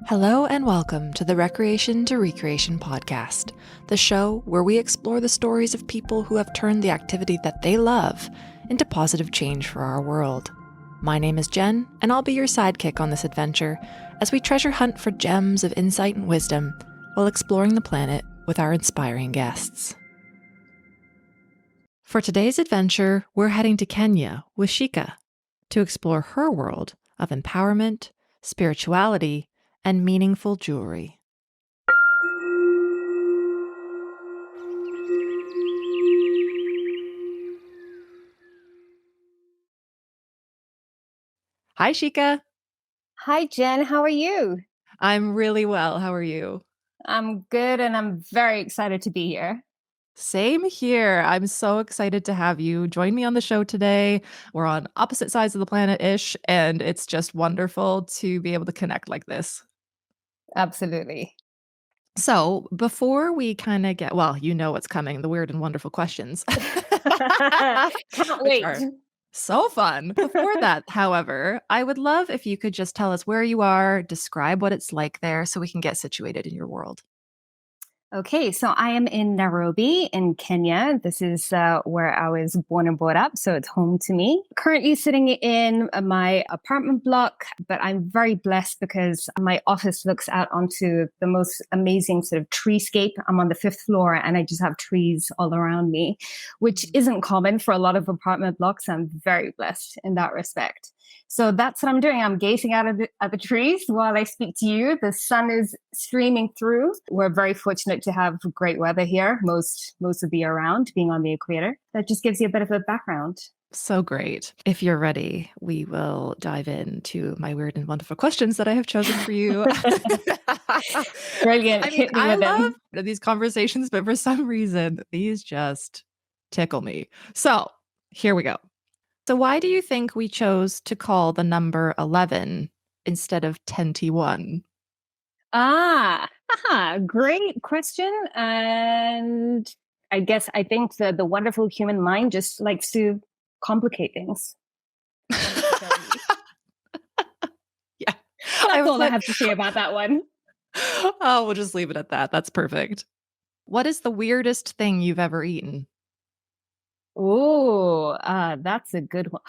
Hello and welcome to the Recreation to Recreation podcast, the show where we explore the stories of people who have turned the activity that they love into positive change for our world. My name is Jen, and I'll be your sidekick on this adventure as we treasure hunt for gems of insight and wisdom while exploring the planet with our inspiring guests. For today's adventure, we're heading to Kenya with Shikha to explore her world of empowerment, spirituality, and meaningful jewelry. Hi, Shikha. Hi, Jen. How are you? I'm really well. How are you? I'm good, and I'm very excited to be here. Same here. I'm so excited to have you join me on the show today. We're on opposite sides of the planet-ish, and it's just wonderful to be able to connect like this. Absolutely. So before we kind of get, well, you know what's coming, the weird and wonderful questions, Can't which wait. are so fun. Before that, however, I would love if you could just tell us where you are, describe what it's like there so we can get situated in your world. Okay, so I am in Nairobi in Kenya. This is where I was born and brought up, so it's home to me. Currently sitting in my apartment block, but I'm very blessed because my office looks out onto the most amazing sort of treescape. I'm on the fifth floor and I just have trees all around me, which isn't common for a lot of apartment blocks. I'm very blessed in that respect. So that's what I'm doing. I'm gazing out at the trees while I speak to you. The sun is streaming through. We're very fortunate to have great weather here most of the year round, being on the equator. That just gives you a bit of a background. So great. If you're ready, we will dive into my weird and wonderful questions that I have chosen for you. Brilliant. I mean, Hit me I with love them. these conversations, but for some reason, these just tickle me. So here we go. So why do you think we chose to call the number 11 instead of 21? Great question. And I think the wonderful human mind just likes to complicate things unnecessarily. Yeah. I That's was all I like, have to say about that one. oh, we'll just leave it at that. That's perfect. What is the weirdest thing you've ever eaten? Oh, that's a good one.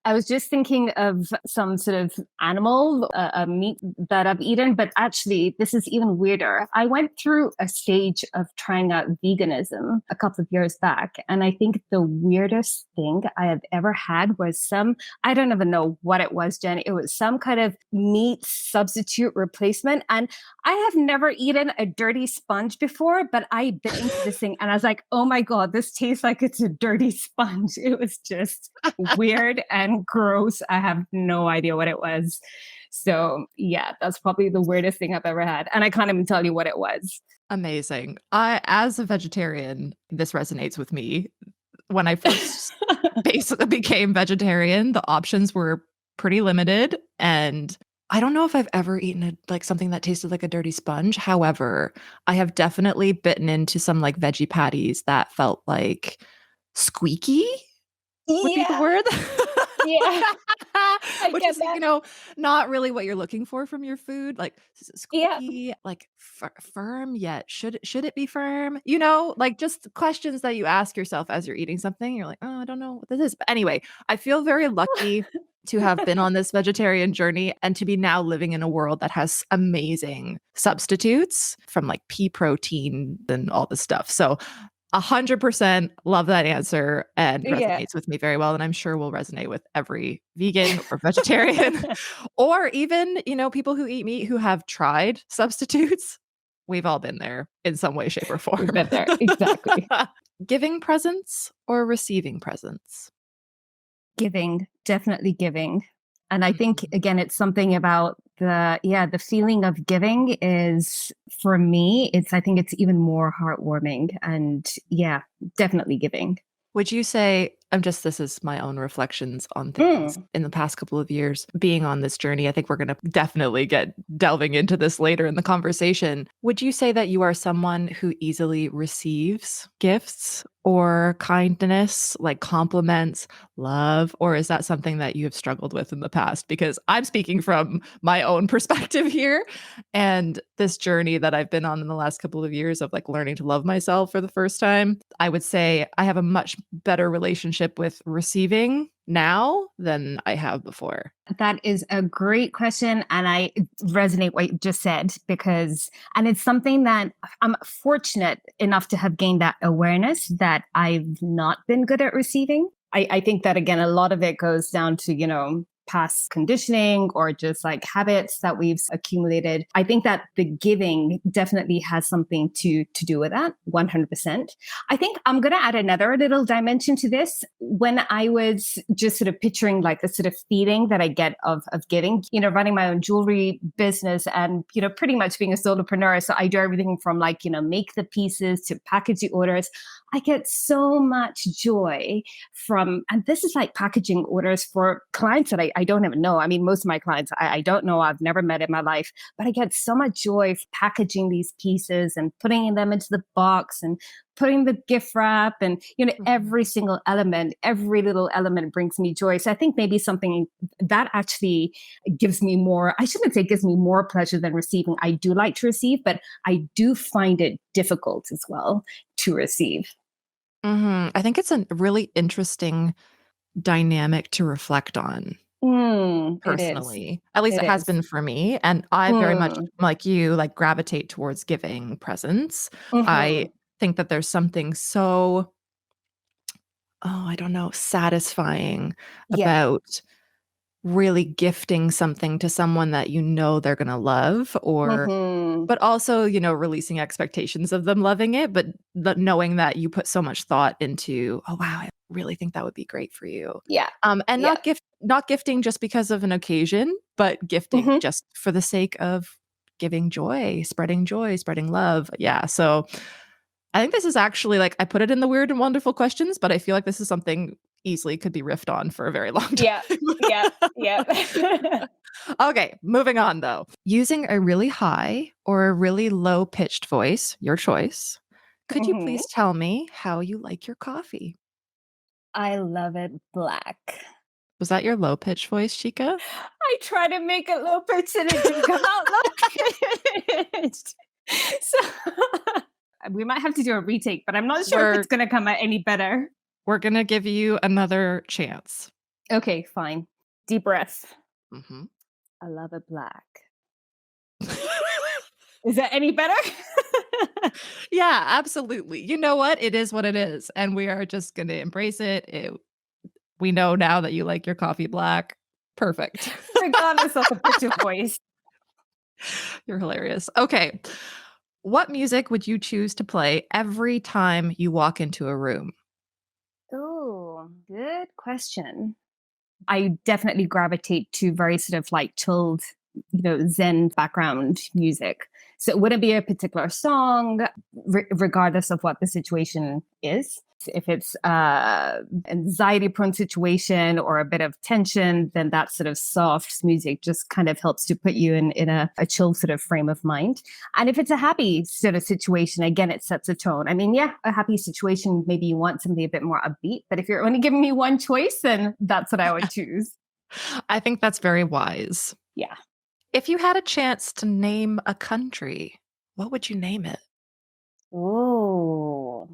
I was just thinking of some sort of animal, meat that I've eaten, but actually, this is even weirder. I went through a stage of trying out veganism a couple of years back. And I think the weirdest thing I have ever had was I don't even know what it was, Jen. It was some kind of meat substitute replacement. And I have never eaten a dirty sponge before, but I bit into this thing and I was like, oh my God, this tastes like it's a dirty sponge. It was just weird and gross. I have no idea what it was. So, yeah, that's probably the weirdest thing I've ever had. And I can't even tell you what it was. Amazing. As a vegetarian, this resonates with me. When I first basically became vegetarian, the options were pretty limited. And I don't know if I've ever eaten something that tasted like a dirty sponge. However, I have definitely bitten into some like veggie patties that felt like squeaky would be the Yeah, word. yeah, I Which get is, that. not really what you're looking for from your food. Like Yeah. squeaky, like firm yet should it be firm? Like just questions that you ask yourself as you're eating something. You're like, oh, I don't know what this is. But anyway, I feel very lucky to have been on this vegetarian journey and to be now living in a world that has amazing substitutes from like pea protein and all this stuff. So 100% love that answer and Yeah. resonates with me very well. And I'm sure will resonate with every vegan or vegetarian or even, people who eat meat who have tried substitutes. We've all been there in some way, shape, or We've form. been there. Exactly. Giving presents or receiving presents? Giving, definitely giving. And I think Mhm. again, it's something about the feeling of giving is for me, I think it's even more heartwarming and yeah, definitely giving. Would you say this is my own reflections on things Mm. in the past couple of years being on this journey. I think we're going to definitely get delving into this later in the conversation. Would you say that you are someone who easily receives gifts or kindness, like compliments, love, or is that something that you have struggled with in the past? Because I'm speaking from my own perspective here and this journey that I've been on in the last couple of years of like learning to love myself for the first time. I would say I have a much better relationship with receiving now than I have before. That is a great question. And I resonate what you just said because, and it's something that I'm fortunate enough to have gained that awareness that I've not been good at receiving. I think that, again, a lot of it goes down to, past conditioning or just like habits that we've accumulated. I think that the giving definitely has something to do with that 100%. I think I'm going to add another little dimension to this. When I was just sort of picturing like the sort of feeling that I get of giving, running my own jewelry business and, pretty much being a solopreneur. So I do everything from like, make the pieces to package the orders. I get so much joy from, and this is like packaging orders for clients that I don't even know. I mean, most of my clients I don't know, I've never met in my life, but I get so much joy packaging these pieces and putting them into the box and putting the gift wrap and, every single element, every little element brings me joy. So I think maybe something that actually gives me more, I shouldn't say gives me more pleasure than receiving. I do like to receive, but I do find it difficult as well to receive. I think it's a really interesting dynamic to reflect on It is. personally. At least It it has is. been for me. And I very much, Mm. like you, like gravitate towards giving presents. I Mm-hmm. think that there's something so, oh, I don't know, satisfying Yeah. about really gifting something to someone that you know they're going to love or Mm-hmm. but also, releasing expectations of them loving it, but knowing that you put so much thought into, "Oh, wow, I really think that would be great for you." Yeah. And Yeah. not gifting just because of an occasion, but gifting Mm-hmm. just for the sake of giving joy, spreading love. Yeah, so I think this is actually like I put it in the weird and wonderful questions, but I feel like this is something easily could be riffed on for a very long Yeah. time. Yeah. Yeah. Okay, moving on though. Using a really high or a really low pitched voice, your choice. Could you Mm-hmm. please tell me how you like your coffee? I love it black. Was that your low pitched voice, Shika? I try to make it low pitched and it didn't come out low pitched. So we might have to do a retake, but I'm not sure if We're it's going to come out any better. we're gonna give you another chance. Okay, fine. Deep breath. Mhm. I love it black. Is that any better? Yeah, absolutely. You know what? It is what it is, and we are just gonna embrace it. We know now that you like your coffee black. Perfect. Regardless of the pitch of voice. You're hilarious. Okay. What music would you choose to play every time you walk into a room? Oh, good question. I definitely gravitate to very sort of like chilled, Zen background music. So it wouldn't be a particular song, regardless of what the situation is. If it's anxiety prone situation or a bit of tension, then that sort of soft music just kind of helps to put you in a chill sort of frame of mind. And if it's a happy sort of situation, again, it sets a tone. I mean, yeah, a happy situation, maybe you want something a bit more upbeat, but if you're only giving me one choice, then that's what I would choose. I think that's very wise. Yeah. If you had a chance to name a country, what would you name it? Oh,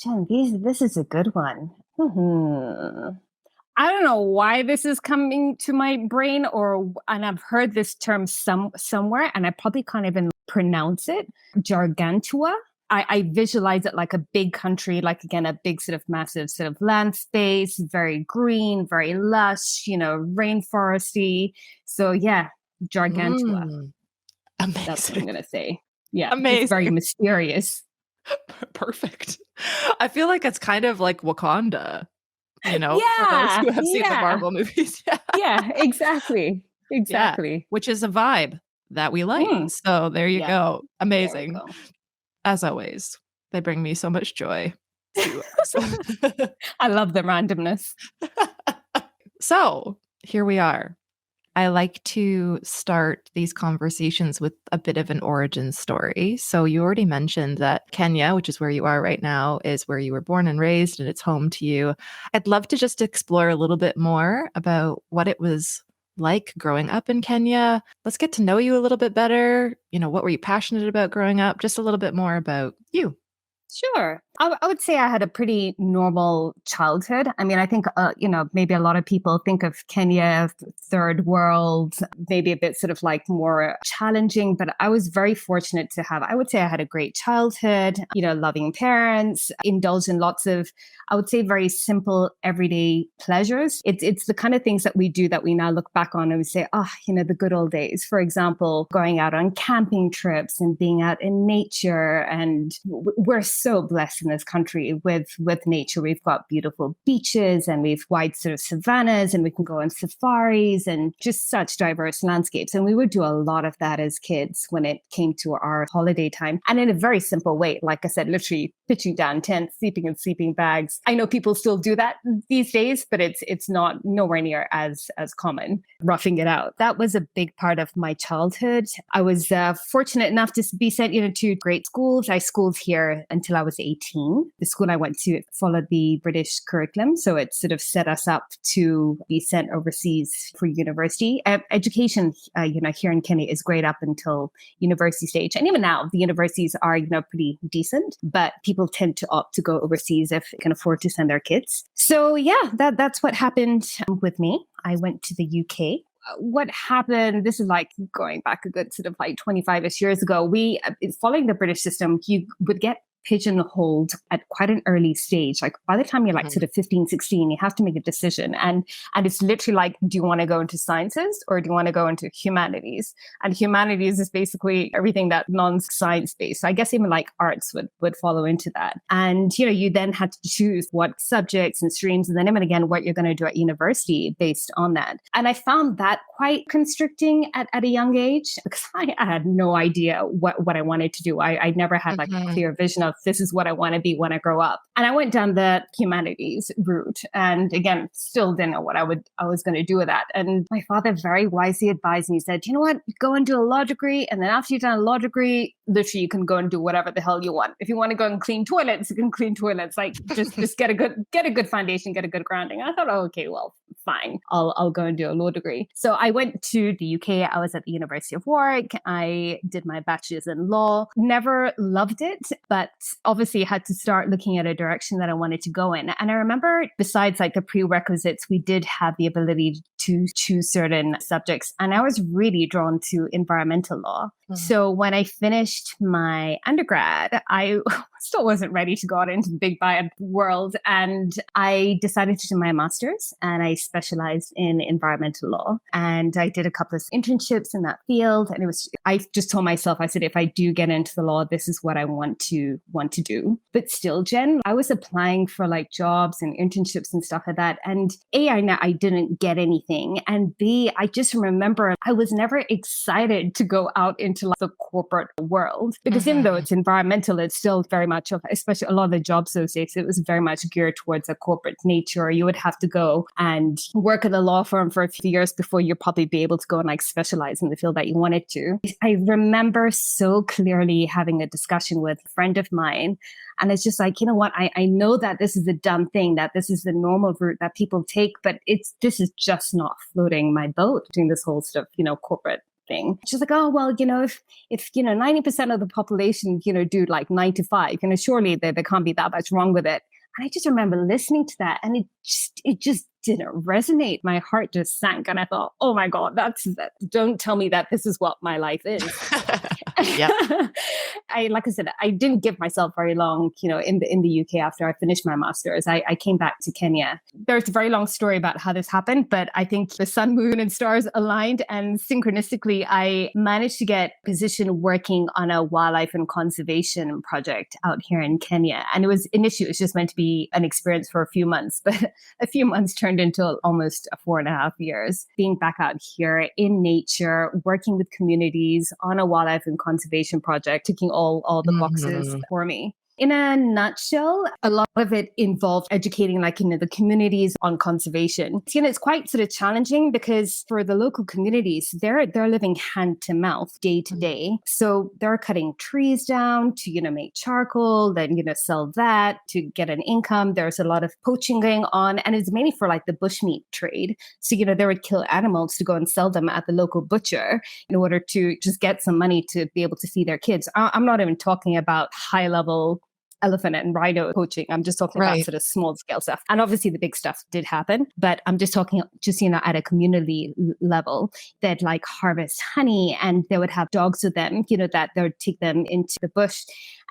Jen, this is a good one. I don't know why this is coming to my brain, and I've heard this term somewhere, and I probably can't even pronounce it. Gargantua. I visualize it like a big country, like again a big sort of massive sort of land space, very green, very lush, rainforesty. So yeah, Gargantua. Mm, That's what I'm amazing. gonna say. Yeah, just very Amazing. mysterious. Perfect. I feel like it's kind of like Wakanda, for those Yeah, who have seen the yeah, Marvel movies. Yeah. yeah, exactly, Yeah. exactly. Which is a vibe that we like. Mm, So there you yeah, go. there we Amazing. go. As always, they bring me so much joy. to us. I love the randomness. So here we are. I like to start these conversations with a bit of an origin story. So you already mentioned that Kenya, which is where you are right now, is where you were born and raised and it's home to you. I'd love to just explore a little bit more about what it was like growing up in Kenya. Let's get to know you a little bit better. What were you passionate about growing up? Just a little bit more about you. Sure. I would say I had a pretty normal childhood. I mean, I think, maybe a lot of people think of Kenya, third world, maybe a bit sort of like more challenging, but I was very fortunate to have, I would say I had a great childhood, loving parents, indulged in lots of, I would say, very simple everyday pleasures. It's the kind of things that we do that we now look back on and we say, the good old days. For example, going out on camping trips and being out in nature. And we're so blessed in this country with nature. We've got beautiful beaches and we've wide sort of savannas and we can go on safaris and just such diverse landscapes. And we would do a lot of that as kids when it came to our holiday time. And in a very simple way, like I said, literally pitching down tents, sleeping in sleeping bags. I know people still do that these days, but it's not nowhere near as common. Roughing it out. That was a big part of my childhood. I was fortunate enough to be sent to great schools. I schooled here until I was 18. The school I went to followed the British curriculum. So it sort of set us up to be sent overseas for university. Education, here in Kenya is great up until university stage. And even now, the universities are, pretty decent, but people tend to opt to go overseas if they can afford to send their kids. So yeah, that's what happened with me. I went to the UK. What happened, this is like going back a good sort of like 25-ish years ago, following the British system, you would get pigeonholed at quite an early stage. Like by the time you're like sort of 15, 16, you have to make a decision. And it's literally like, do you want to go into sciences or do you want to go into humanities? And humanities is basically everything that non-science based. So I guess even like arts would follow into that. And, you then had to choose what subjects and streams, and then even again, what you're going to do at university based on that. And I found that quite constricting at a young age because I had no idea what I wanted to do. I never had like a clear vision of this is what I want to be when I grow up. And I went down the humanities route. And again, still didn't know what I was going to do with that. And my father very wisely advised me, he said, you know what, go and do a law degree. And then after you've done a law degree, literally you can go and do whatever the hell you want. If you want to go and clean toilets, you can clean toilets. Like just get a good foundation, get a good grounding. And I thought, okay, well, fine. I'll go and do a law degree. So I went to the UK. I was at the University of Warwick. I did my bachelor's in law. Never loved it, but obviously had to start looking at a direction that I wanted to go in. And I remember besides like the prerequisites, we did have the ability to choose certain subjects. And I was really drawn to environmental law. So when I finished my undergrad, I still wasn't ready to go out into the big bad world. And I decided to do my master's and I specialized in environmental law. And I did a couple of internships in that field. And I just told myself, I said, if I do get into the law, this is what I want to do. But still, Jen, I was applying for like jobs and internships and stuff like that. And A, I didn't get anything. And B, I just remember I was never excited to go out into like the corporate world because even though it's environmental, it's still very much of, especially a lot of the job associates, it was very much geared towards a corporate nature. You would have to go and work at a law firm for a few years before you'd probably be able to go and like specialize in the field that you wanted to. I remember so clearly having a discussion with a friend of mine. And it's just like, you know what, I know that this is a dumb thing, that this is the normal route that people take, but this is just not floating my boat doing this whole stuff, corporate thing. She's like, oh, well, if 90% of the population, do like 9 to 5, surely there can't be that much wrong with it. And I just remember listening to that and it just didn't resonate. My heart just sank. And I thought, oh my God, that's that. Don't tell me that this is what my life is. Yeah. Like I said, I didn't give myself very long, in the UK after I finished my master's. I came back to Kenya. There's a very long story about how this happened, but I think the sun, moon, and stars aligned, and synchronistically, I managed to get a position working on a wildlife and conservation project out here in Kenya. And initially it was just meant to be an experience for a few months, but a few months turned into almost 4.5 years. Being back out here in nature, working with communities on a wildlife and conservation project, ticking all the boxes for me. In a nutshell, a lot of it involved educating, like, the communities on conservation. It's quite sort of challenging because for the local communities, they're living hand to mouth, day to Mm. day. So they're cutting trees down to, make charcoal, then, sell that to get an income. There's a lot of poaching going on, and it's mainly for like the bushmeat trade. So, they would kill animals to go and sell them at the local butcher in order to just get some money to be able to feed their kids. I'm not even talking about high level elephant and rhino poaching. I'm just talking about Right. sort of small scale stuff. And obviously the big stuff did happen, but I'm just talking just, at a community level. They'd like harvest honey and they would have dogs with them, that they would take them into the bush.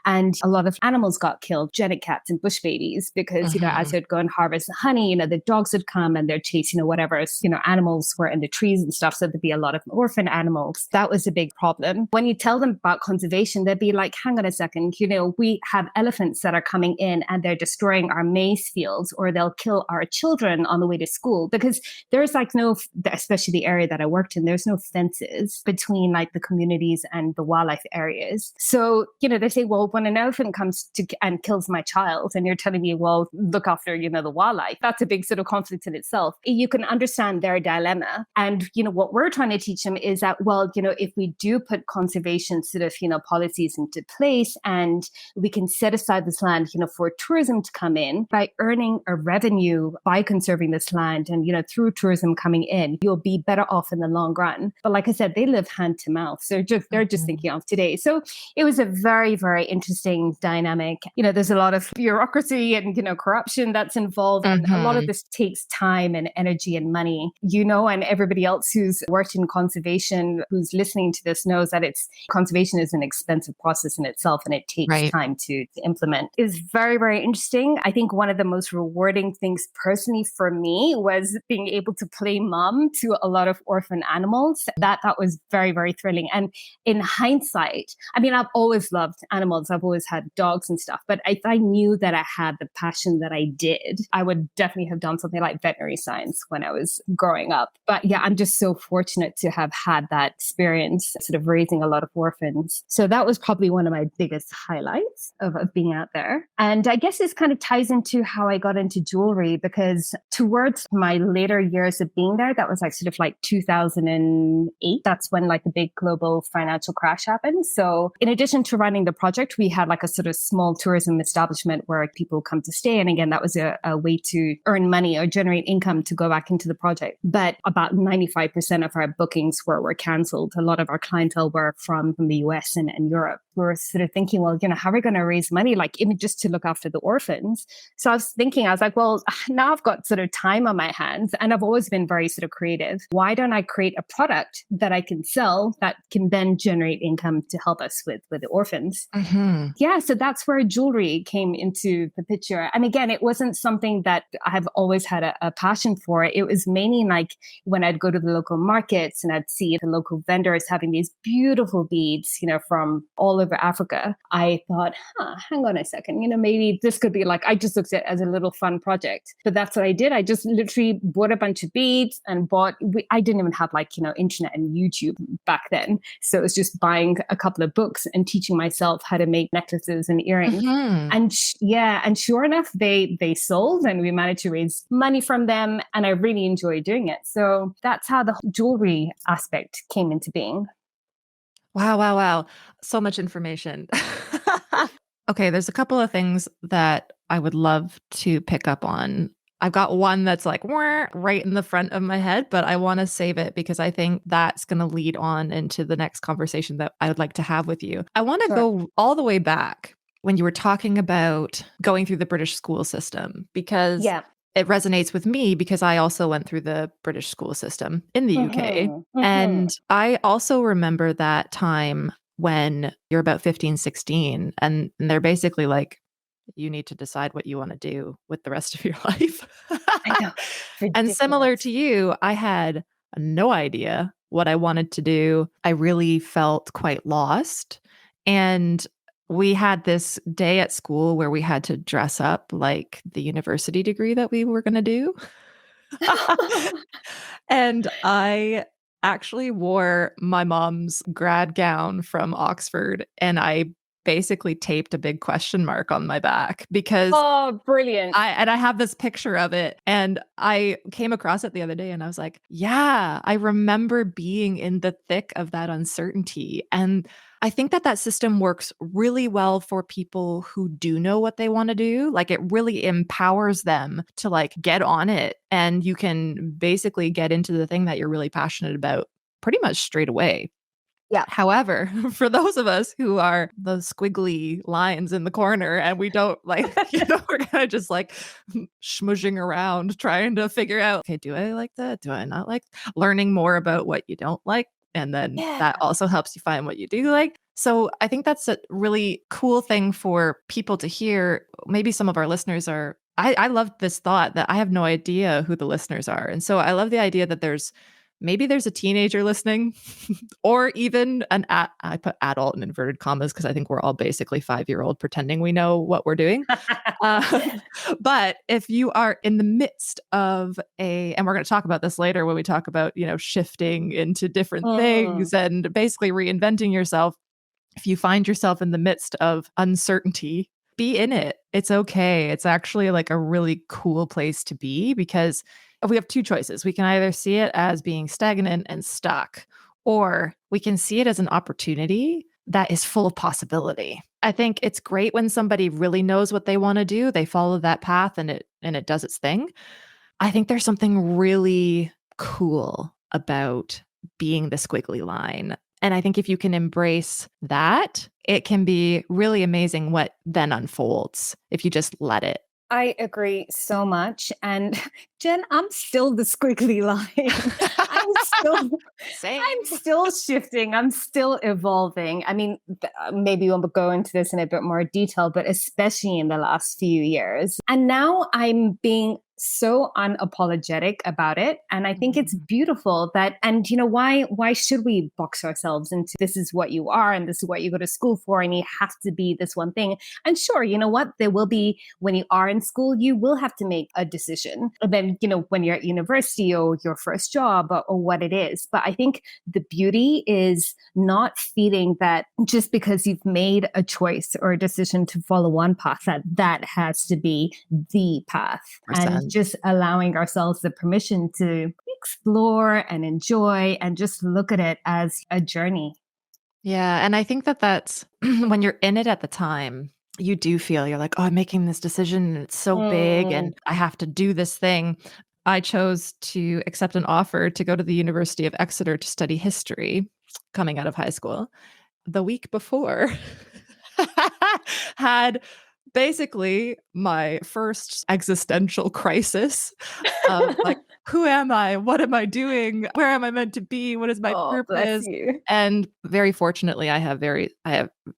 And a lot of animals got killed, genetic cats and bush babies, because, as Mhm. they'd go and harvest the honey, the dogs would come and they'd chase, whatever, animals were in the trees and stuff. So there'd be a lot of orphan animals. That was a big problem. When you tell them about conservation, they'd be like, hang on a second, we have elephants that are coming in and they're destroying our maize fields, or they'll kill our children on the way to school, because there's like no, especially the area that I worked in, there's no fences between like the communities and the wildlife areas. So, they say, well, when an elephant comes to and kills my child, and you're telling me, well, look after, the wildlife, that's a big sort of conflict in itself. You can understand their dilemma. And, what we're trying to teach them is that, well, if we do put conservation sort of, policies into place, and we can set aside this land, for tourism to come in by earning a revenue by conserving this land, and, through tourism coming in, you'll be better off in the long run. But like I said, they live hand to mouth. So they're just Mhm. thinking of today. So it was a very, very interesting dynamic. There's a lot of bureaucracy and, corruption that's involved. And a lot of Mhm. this takes time and energy and money, and everybody else who's worked in conservation, who's listening to this, knows that conservation is an expensive process in itself, and it takes Right. time to implement. It was very, very interesting. I think one of the most rewarding things personally for me was being able to play mom to a lot of orphan animals. That was very, very thrilling. And in hindsight, I mean, I've always loved animals. I've always had dogs and stuff. But if I knew that I had the passion that I did, I would definitely have done something like veterinary science when I was growing up. But yeah, I'm just so fortunate to have had that experience, sort of raising a lot of orphans. So that was probably one of my biggest highlights of being out there. And I guess this kind of ties into how I got into jewelry, because towards my later years of being there, that was like sort of like 2008. That's when like the big global financial crash happened. So in addition to running the project, we had like a sort of small tourism establishment where people come to stay. And again, that was a way to earn money or generate income to go back into the project. But about 95% of our bookings were canceled. A lot of our clientele were from the US and Europe. We were sort of thinking, well, how are we going to raise money, like even just to look after the orphans? So I was like, well, now I've got sort of time on my hands, and I've always been very sort of creative. Why don't I create a product that I can sell that can then generate income to help us with the orphans? Mhm. Yeah, so that's where jewelry came into the picture. And again, it wasn't something that I've always had a passion for. It was mainly like when I'd go to the local markets and I'd see the local vendors having these beautiful beads, from all over Africa. I thought, hang on a second, maybe this could be like, I just looked at it as a little fun project. But that's what I did. I just literally bought a bunch of beads and I didn't even have like, internet and YouTube back then. So it was just buying a couple of books and teaching myself how to make necklaces and earrings. Mhm. And and sure enough, they sold, and we managed to raise money from them. And I really enjoyed doing it. So that's how the jewelry aspect came into being. Wow, wow, wow. So much information. Okay, there's a couple of things that I would love to pick up on. I've got one that's like "Wah," right in the front of my head, but I want to save it because I think that's going to lead on into the next conversation that I would like to have with you. I want to Sure. go all the way back when you were talking about going through the British school system, because Yeah. it resonates with me because I also went through the British school system in the UK. Mm-hmm. Mm-hmm. And I also remember that time when you're about 15, 16, and they're basically like, you need to decide what you want to do with the rest of your life. I know. And similar Ridiculous. to you, I had no idea what I wanted to do. I really felt quite lost. And we had this day at school where we had to dress up like the university degree that we were going to do. And I actually wore my mom's grad gown from Oxford, and I basically taped a big question mark on my back because Oh, brilliant. I have this picture of it, and I came across it the other day and I was like, yeah, I remember being in the thick of that uncertainty. And I think that that system works really well for people who do know what they want to do. Like it really empowers them to like get on it, and you can basically get into the thing that you're really passionate about pretty much straight away. Yeah. However, for those of us who are the squiggly lines in the corner and we don't like, we're kind of just like smushing around trying to figure out, okay, do I like that? Do I not like learning more about what you don't like? And then Yeah. that also helps you find what you do like. So I think that's a really cool thing for people to hear. Maybe some of our listeners are, I love this thought that I have no idea who the listeners are. And so I love the idea that maybe there's a teenager listening or even I put adult in inverted commas because I think we're all basically 5-year-old pretending we know what we're doing. Um, but if you are in the midst of and we're going to talk about this later when we talk about, shifting into different Mm. things and basically reinventing yourself. If you find yourself in the midst of uncertainty, be in it. It's okay. It's actually like a really cool place to be because we have two choices. We can either see it as being stagnant and stuck, or we can see it as an opportunity that is full of possibility. I think it's great when somebody really knows what they want to do, they follow that path and it does its thing. I think there's something really cool about being the squiggly line. And I think if you can embrace that, it can be really amazing what then unfolds if you just let it. I agree so much. And Jen, I'm still the squiggly line. I'm still I'm Same. still shifting. I'm still evolving. I mean, maybe we'll go into this in a bit more detail, but especially in the last few years. And now I'm being so unapologetic about it, and I think it's Mhm. beautiful that, and why should we box ourselves into this is what you are and this is what you go to school for and you have to be this one thing. And sure, you know what, there will be, when you are in school, you will have to make a decision. And then, when you're at university or your first job, or what it is. But I think the beauty is not feeling that just because you've made a choice or a decision to follow one path, that has to be the path. And 100%. just allowing ourselves the permission to explore and enjoy and just look at it as a journey. Yeah, and I think that that's when you're in it at the time, you do feel you're like, "Oh, I'm making this decision and it's so big Mm. and I have to do this thing." I chose to accept an offer to go to the University of Exeter to study history coming out of high school. The week before, had basically my first existential crisis of like, who am I? What am I doing? Where am I meant to be? What is my Oh, bless purpose? you. And very fortunately, I have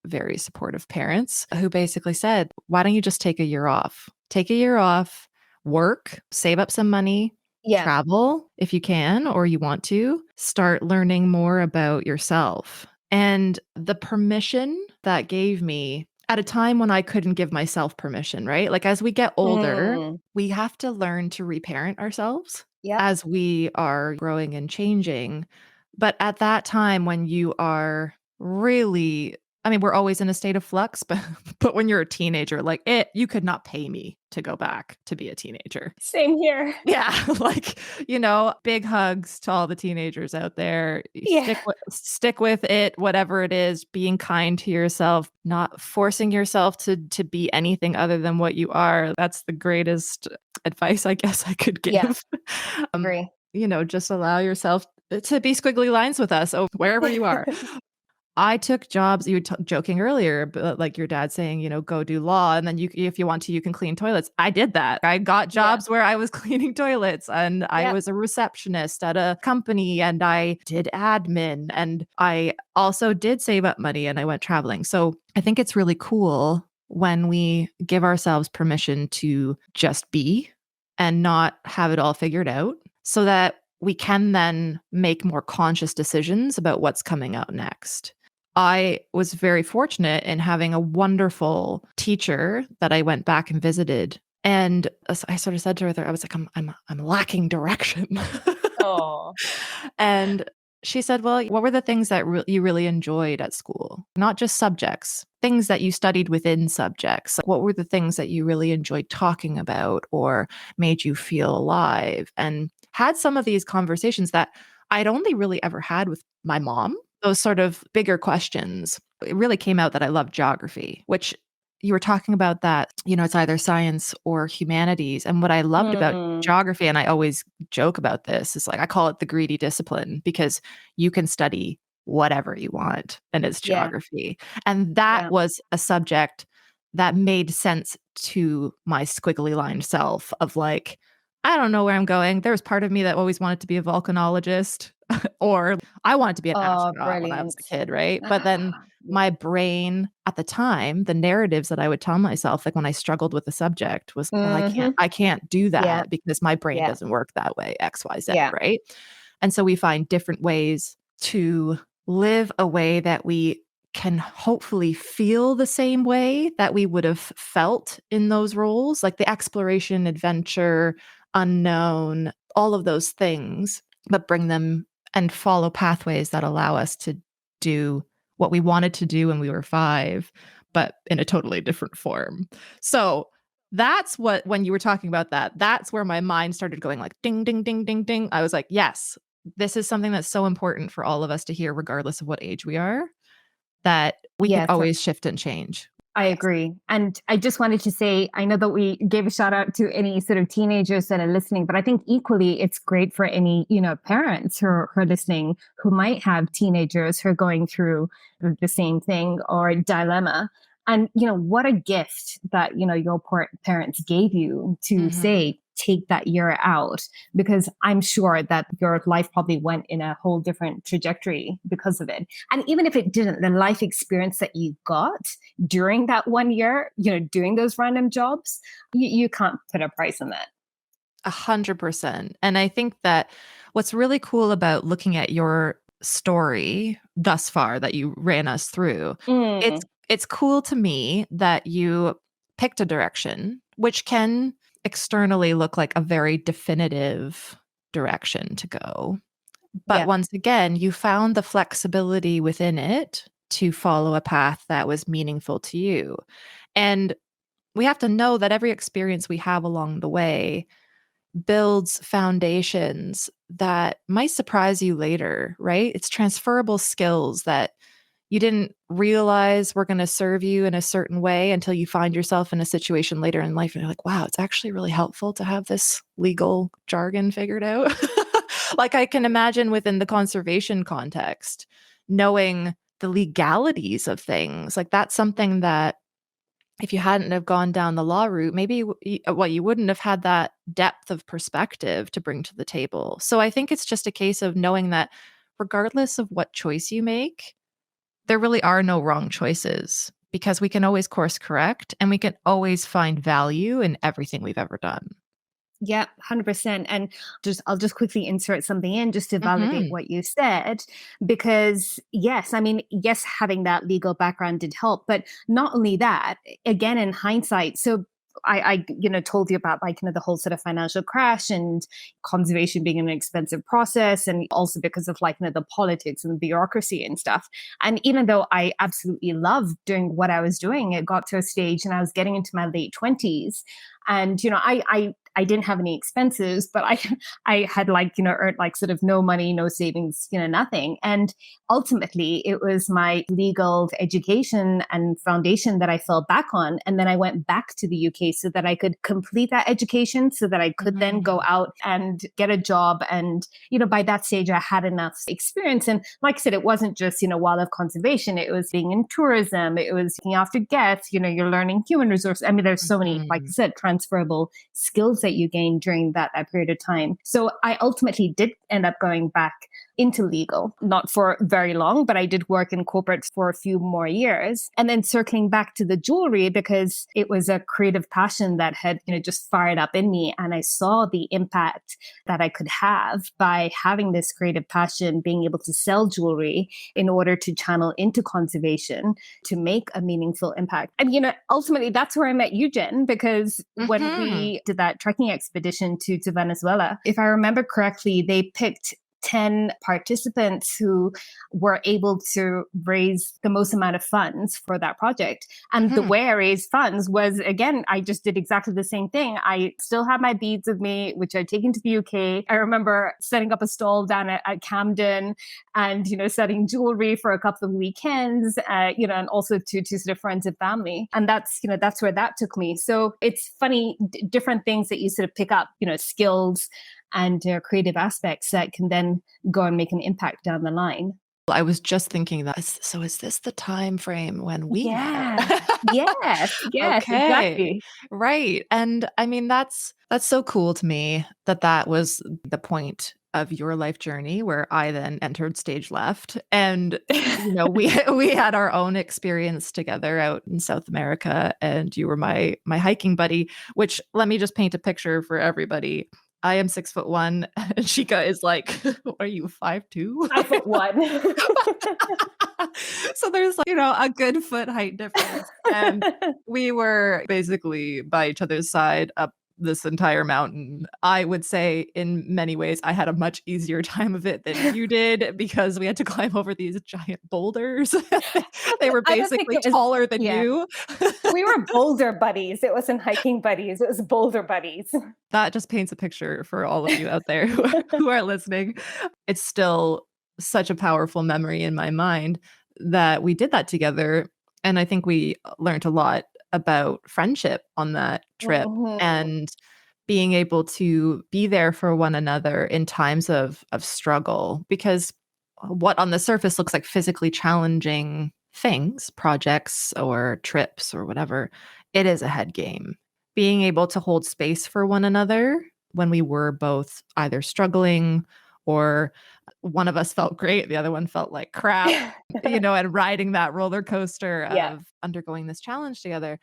very supportive parents who basically said, "Why don't you just take a year off? Take a year off, work, save up some money, Yeah. travel if you can or you want to, start learning more about yourself." And the permission that gave me at a time when I couldn't give myself permission, right? Like as we get older, Mm. we have to learn to reparent ourselves Yep. as we are growing and changing. But at that time when you are really, I mean, we're always in a state of flux, but when you're a teenager, like you could not pay me to go back to be a teenager. Same here. Yeah, like, big hugs to all the teenagers out there. You Yeah. stick with it, whatever it is, being kind to yourself, not forcing yourself to be anything other than what you are. That's the greatest advice I guess I could Yeah. give. Um, Agree. just allow yourself to be squiggly lines with us, wherever you are. I took jobs you were joking earlier, but like your dad saying, "Go do law, and then if you want to, you can clean toilets." I did that. I got Yeah. jobs where I was cleaning toilets, and I Yep. was a receptionist at a company, and I did admin, and I also did save up money, and I went traveling. So I think it's really cool when we give ourselves permission to just be and not have it all figured out so that we can then make more conscious decisions about what's coming out next. I was very fortunate in having a wonderful teacher that I went back and visited. And I sort of said to her, I was like, I'm lacking direction. Oh. And She said, well, what were the things that you really enjoyed at school? Not just subjects, things that you studied within subjects. Like, what were the things that you really enjoyed talking about or made you feel alive? And had some of these conversations that I'd only really ever had with my mom, those sort of bigger questions. It really came out that I love geography, which you were talking about that, it's either science or humanities. And what I loved about Mm, geography, and I always joke about this, is like I call it the greedy discipline because you can study whatever you want and it's yeah, geography. And that yeah. was a subject that made sense to my squiggly lined self of like, I don't know where I'm going. There was part of me that always wanted to be a volcanologist or I wanted to be an Oh, astronaut when I was brilliant. a kid, right? But then Ah, yeah. my brain at the time, the narratives that I would tell myself, like when I struggled with a subject was, well, Mm-hmm. I can't do Yeah, that because my brain yeah, doesn't work that way, XYZ, yeah. right? And so we find different ways to live a way that we can hopefully feel the same way that we would have felt in those roles, like the exploration, adventure, unknown, all of those things, but bring them and follow pathways that allow us to do what we wanted to do when we were 5, but in a totally different form. So that's what, when you were talking about that, that's where my mind started going like ding, ding, ding, ding, ding. I was like, yes, this is something that's so important for all of us to hear, regardless of what age we are, that we can Yes, always shift and change. I Yes. agree. And I just wanted to say, I know that we gave a shout out to any sort of teenagers that are listening, but I think equally it's great for any, parents who are listening who might have teenagers who are going through the same thing or dilemma. And, what a gift that, your parents gave you to Mhm. say, take that year out, because I'm sure that your life probably went in a whole different trajectory because of it. And even if it didn't, the life experience that you got during that 1 year, doing those random jobs, you can't put a price on that. 100%. And I think that what's really cool about looking at your story thus far that you ran us through, it's Mm, it's cool to me that you picked a direction which can externally look like a very definitive direction to go. But yeah. once again, you found the flexibility within it to follow a path that was meaningful to you. And we have to know that every experience we have along the way builds foundations that might surprise you later, right? It's transferable skills that you didn't realize were going to serve you in a certain way until you find yourself in a situation later in life and you're like, wow, it's actually really helpful to have this legal jargon figured out. Like I can imagine within the conservation context, knowing the legalities of things, like that's something that if you hadn't have gone down the law route, maybe you wouldn't have had that depth of perspective to bring to the table. So I think it's just a case of knowing that regardless of what choice you make, there really are no wrong choices because we can always course correct and we can always find value in everything we've ever done. Yeah, 100%. And I'll just quickly insert something in just to validate Mhm. what you said. Because, yes, I mean, yes, having that legal background did help. But not only that, again, in hindsight, so I told you about like, the whole sort of financial crash and conservation being an expensive process. And also because of like, the politics and the bureaucracy and stuff. And even though I absolutely loved doing what I was doing, it got to a stage and I was getting into my late 20s. And I didn't have any expenses, but I had like earned like sort of no money, no savings, nothing. And ultimately, it was my legal education and foundation that I fell back on, and then I went back to the UK so that I could complete that education, so that I could then go Mhm. out and get a job. And by that stage, I had enough experience. And like I said, it wasn't just wildlife conservation; it was being in tourism, it was looking after guests. You're learning human resource. I mean, there's so many, like I Mhm. said, transferable skills that you gain during that period of time. So I ultimately did end up going back into legal, not for very long, but I did work in corporates for a few more years. And then circling back to the jewelry because it was a creative passion that had, just fired up in me. And I saw the impact that I could have by having this creative passion, being able to sell jewelry in order to channel into conservation to make a meaningful impact. And, ultimately that's where I met you, Jen, because when Mhm. we did that trekking expedition to Venezuela, if I remember correctly, they picked 10 participants who were able to raise the most amount of funds for that project. And the Hmm. way I raised funds was, again, I just did exactly the same thing. I still had my beads with me, which I'd taken to the UK. I remember setting up a stall down at Camden and, setting jewelry for a couple of weekends, and also to sort of friends and family. And that's where that took me. So it's funny, different things that you sort of pick up, skills and creative aspects that can then go and make an impact down the line. I was just thinking that. So is this the time frame when we met? Yeah. Yes, Okay. exactly. Right. And I mean, that's so cool to me that was the point of your life journey where I then entered stage left. And, we we had our own experience together out in South America, and you were my hiking buddy, which, let me just paint a picture for everybody. I am 6'1", and Shika is like, are you 5'2"? 5'1". So there's, like, a good foot height difference. And we were basically by each other's side up this entire mountain. I would say in many ways I had a much easier time of it than you did, because we had to climb over these giant boulders. They were I don't think basically it was, taller than yeah. you. We were boulder buddies. It wasn't hiking buddies. It was boulder buddies. That just paints a picture for all of you out there who are listening. It's still such a powerful memory in my mind that we did that together. And I think we learned a lot about friendship on that trip, Mhm. and being able to be there for one another in times of struggle. Because what on the surface looks like physically challenging things, projects or trips or whatever, it is a head game. Being able to hold space for one another when we were both either struggling, or one of us felt great, the other one felt like crap, and riding that roller coaster Yeah, of undergoing this challenge together.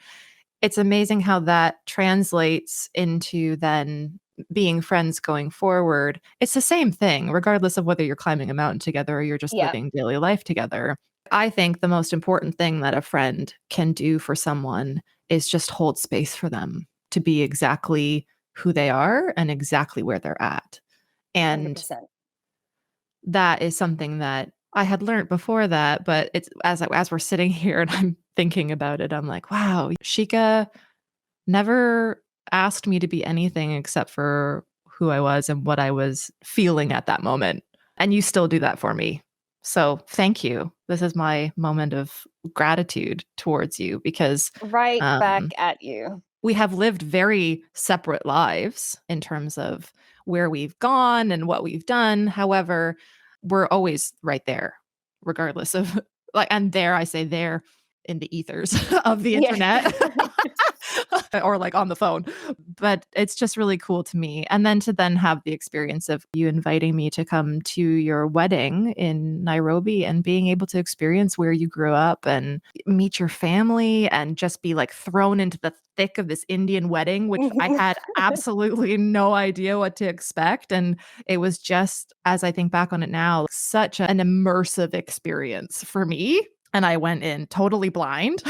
It's amazing how that translates into then being friends going forward. It's the same thing, regardless of whether you're climbing a mountain together or you're just yeah, living daily life together. I think the most important thing that a friend can do for someone is just hold space for them to be exactly who they are and exactly where they're at. And 100%. that is something that I had learned before that, but it's as we're sitting here and I'm thinking about it, I'm like, wow, Shika never asked me to be anything except for who I was and what I was feeling at that moment. And you still do that for me. So thank you. This is my moment of gratitude towards you, because Right back um, at you. we have lived very separate lives in terms of where we've gone and what we've done. However, we're always right there, regardless of, like, and there I say there in the ethers of the Yeah. internet. Or like on the phone. But it's just really cool to me. And then to then have the experience of you inviting me to come to your wedding in Nairobi, and being able to experience where you grew up and meet your family, and just be like thrown into the thick of this Indian wedding, which I had absolutely no idea what to expect. And it was just, as I think back on it now, such an immersive experience for me. And I went in totally blind.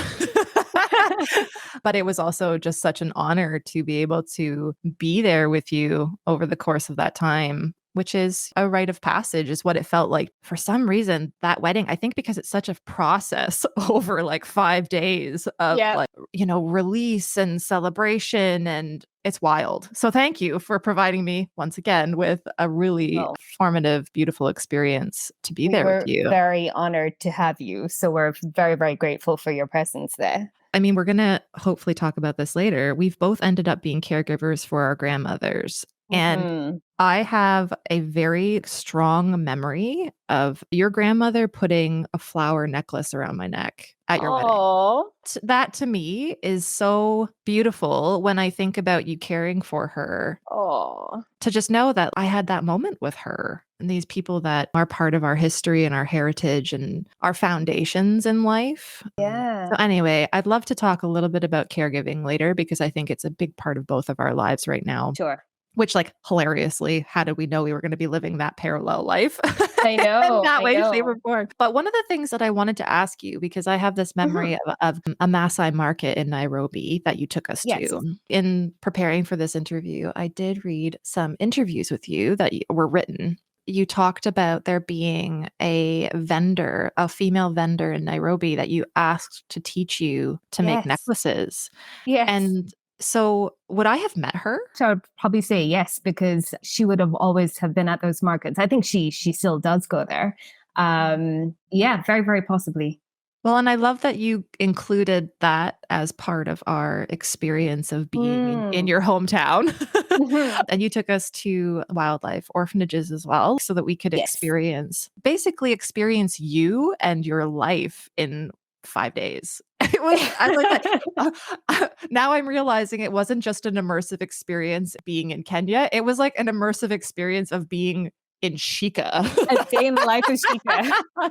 But it was also just such an honor to be able to be there with you over the course of that time, which is a rite of passage, is what it felt like. For some reason, that wedding, I think because it's such a process over like 5 days of Yeah. like, release and celebration, and it's wild. So thank you for providing me once again with a really Well, formative, beautiful experience to be we there with were you. very honored to have you. So we're very, very grateful for your presence there. I mean, we're going to hopefully talk about this later. We've both ended up being caregivers for our grandmothers. And Hmm. I have a very strong memory of your grandmother putting a flower necklace around my neck at your wedding. Oh, That to me is so beautiful when I think about you caring for her, oh, to just know that I had that moment with her, and these people that are part of our history and our heritage and our foundations in life. yeah. So anyway, I'd love to talk a little bit about caregiving later, because I think it's a big part of both of our lives right now. Sure. Which, like, hilariously, how did we know we were going to be living that parallel life I in know. that I way, shape, or know. form? But one of the things that I wanted to ask you, because I have this Mhm. memory of a Maasai market in Nairobi that you took us Yes. to. In preparing for this interview, I did read some interviews with you that were written. you talked about there being a vendor, a female vendor in Nairobi that you asked to teach you to make Yes. necklaces. Yes. And so would I have met her? So I'd probably say yes, because she would have always have been at those markets. I think she still does go there. Yeah, very, very possibly. Well, and I love that you included that as part of our experience of being in Mm. your hometown. Mhm. And you took us to wildlife orphanages as well so that we could Yes. basically experience you and your life in 5 days. I like that. Now I'm realizing it wasn't just an immersive experience being in Kenya. It was like an immersive experience of being in Shika. A day in the life of Shika.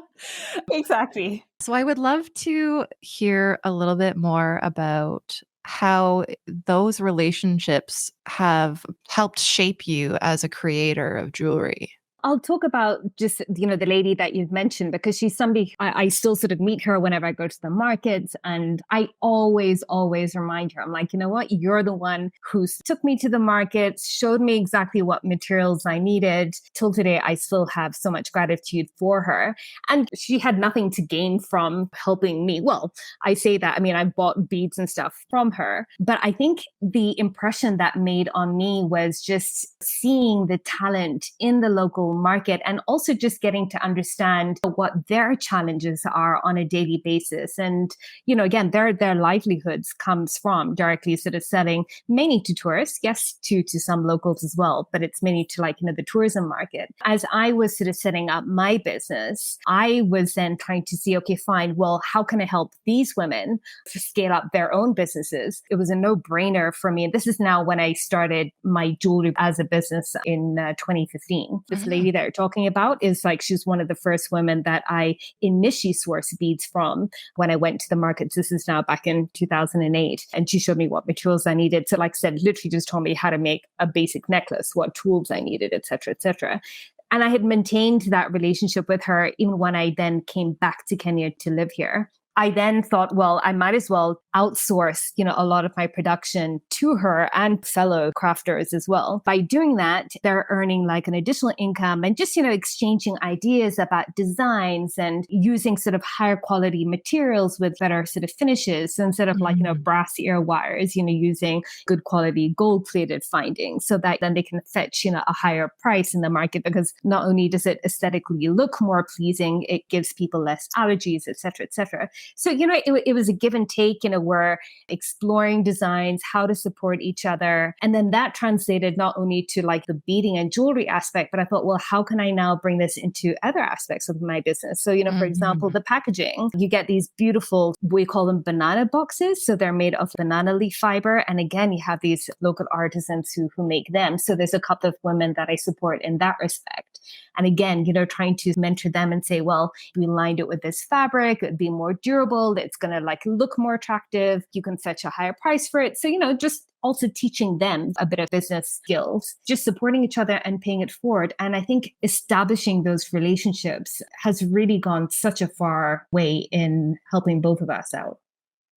Exactly. So I would love to hear a little bit more about how those relationships have helped shape you as a creator of jewelry. I'll talk about just, the lady that you've mentioned, because she's somebody I still sort of meet her whenever I go to the markets. And I always, always remind her, I'm like, you know what? You're the one who took me to the markets, showed me exactly what materials I needed. Till today, I still have so much gratitude for her. And she had nothing to gain from helping me. Well, I say that, I mean, I bought beads and stuff from her. But I think the impression that made on me was just seeing the talent in the local market, and also just getting to understand what their challenges are on a daily basis. And, again, their livelihoods comes from directly sort of selling, mainly to tourists, yes, to some locals as well, but it's mainly to the tourism market. As I was sort of setting up my business, I was then trying to see, okay, fine, well, how can I help these women to scale up their own businesses? It was a no-brainer for me. And this is now when I started my jewelry as a business in 2015. This lady that you're talking about is like, she's one of the first women that I initially sourced beads from when I went to the markets. This is now back in 2008. And she showed me what materials I needed. So like I said, literally just told me how to make a basic necklace, what tools I needed, et cetera, et cetera. And I had maintained that relationship with her even when I then came back to Kenya to live here. I then thought, well, I might as well outsource, a lot of my production to her and fellow crafters as well. By doing that, they're earning like an additional income and just, exchanging ideas about designs and using sort of higher quality materials with better sort of finishes instead of like, brass ear wires, using good quality gold plated findings so that then they can fetch, a higher price in the market, because not only does it aesthetically look more pleasing, it gives people less allergies, et cetera, et cetera. So, it was a give and take, we're exploring designs, how to support each other. And then that translated not only to like the beading and jewelry aspect, but I thought, well, how can I now bring this into other aspects of my business? So, for example, the packaging, you get these beautiful, we call them banana boxes. So they're made of banana leaf fiber. And again, you have these local artisans who make them. So there's a couple of women that I support in that respect. And again, trying to mentor them and say, well, we lined it with this fabric, it'd be more durable, it's going to like look more attractive, you can fetch a higher price for it. So, just also teaching them a bit of business skills, just supporting each other and paying it forward. And I think establishing those relationships has really gone such a far way in helping both of us out.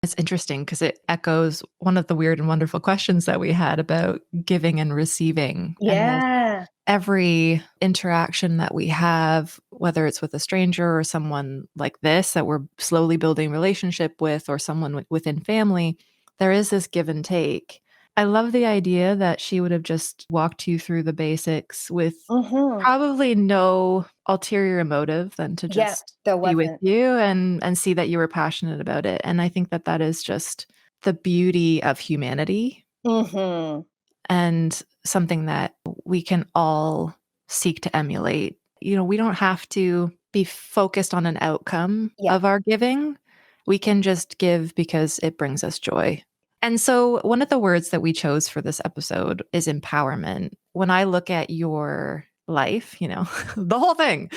It's interesting because it echoes one of the weird and wonderful questions that we had about giving and receiving. And Yeah. every interaction that we have, whether it's with a stranger or someone like this that we're slowly building relationship with, or someone within family, there is this give and take. I love the idea that she would have just walked you through the basics with Mm-hmm. probably no ulterior motive than to Yeah, just there be with wasn't. you and see that you were passionate about it. And I think that that is just the beauty of humanity Mm-hmm. and something that we can all seek to emulate. We don't have to be focused on an outcome Yeah. of our giving. We can just give because it brings us joy. And so, one of the words that we chose for this episode is empowerment. When I look at your life, the whole thing,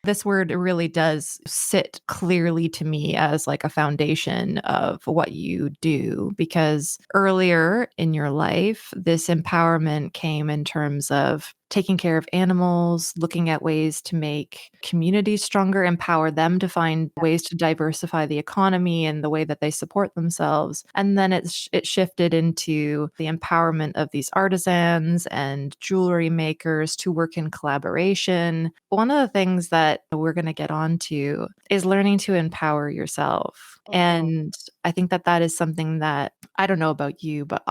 this word really does sit clearly to me as like a foundation of what you do, because earlier in your life, this empowerment came in terms of taking care of animals, looking at ways to make communities stronger, empower them to find ways to diversify the economy and the way that they support themselves. And then it shifted into the empowerment of these artisans and jewelry makers to work in collaboration. One of the things that we're going to get onto is learning to empower yourself. And I think that that is something that I don't know about you, but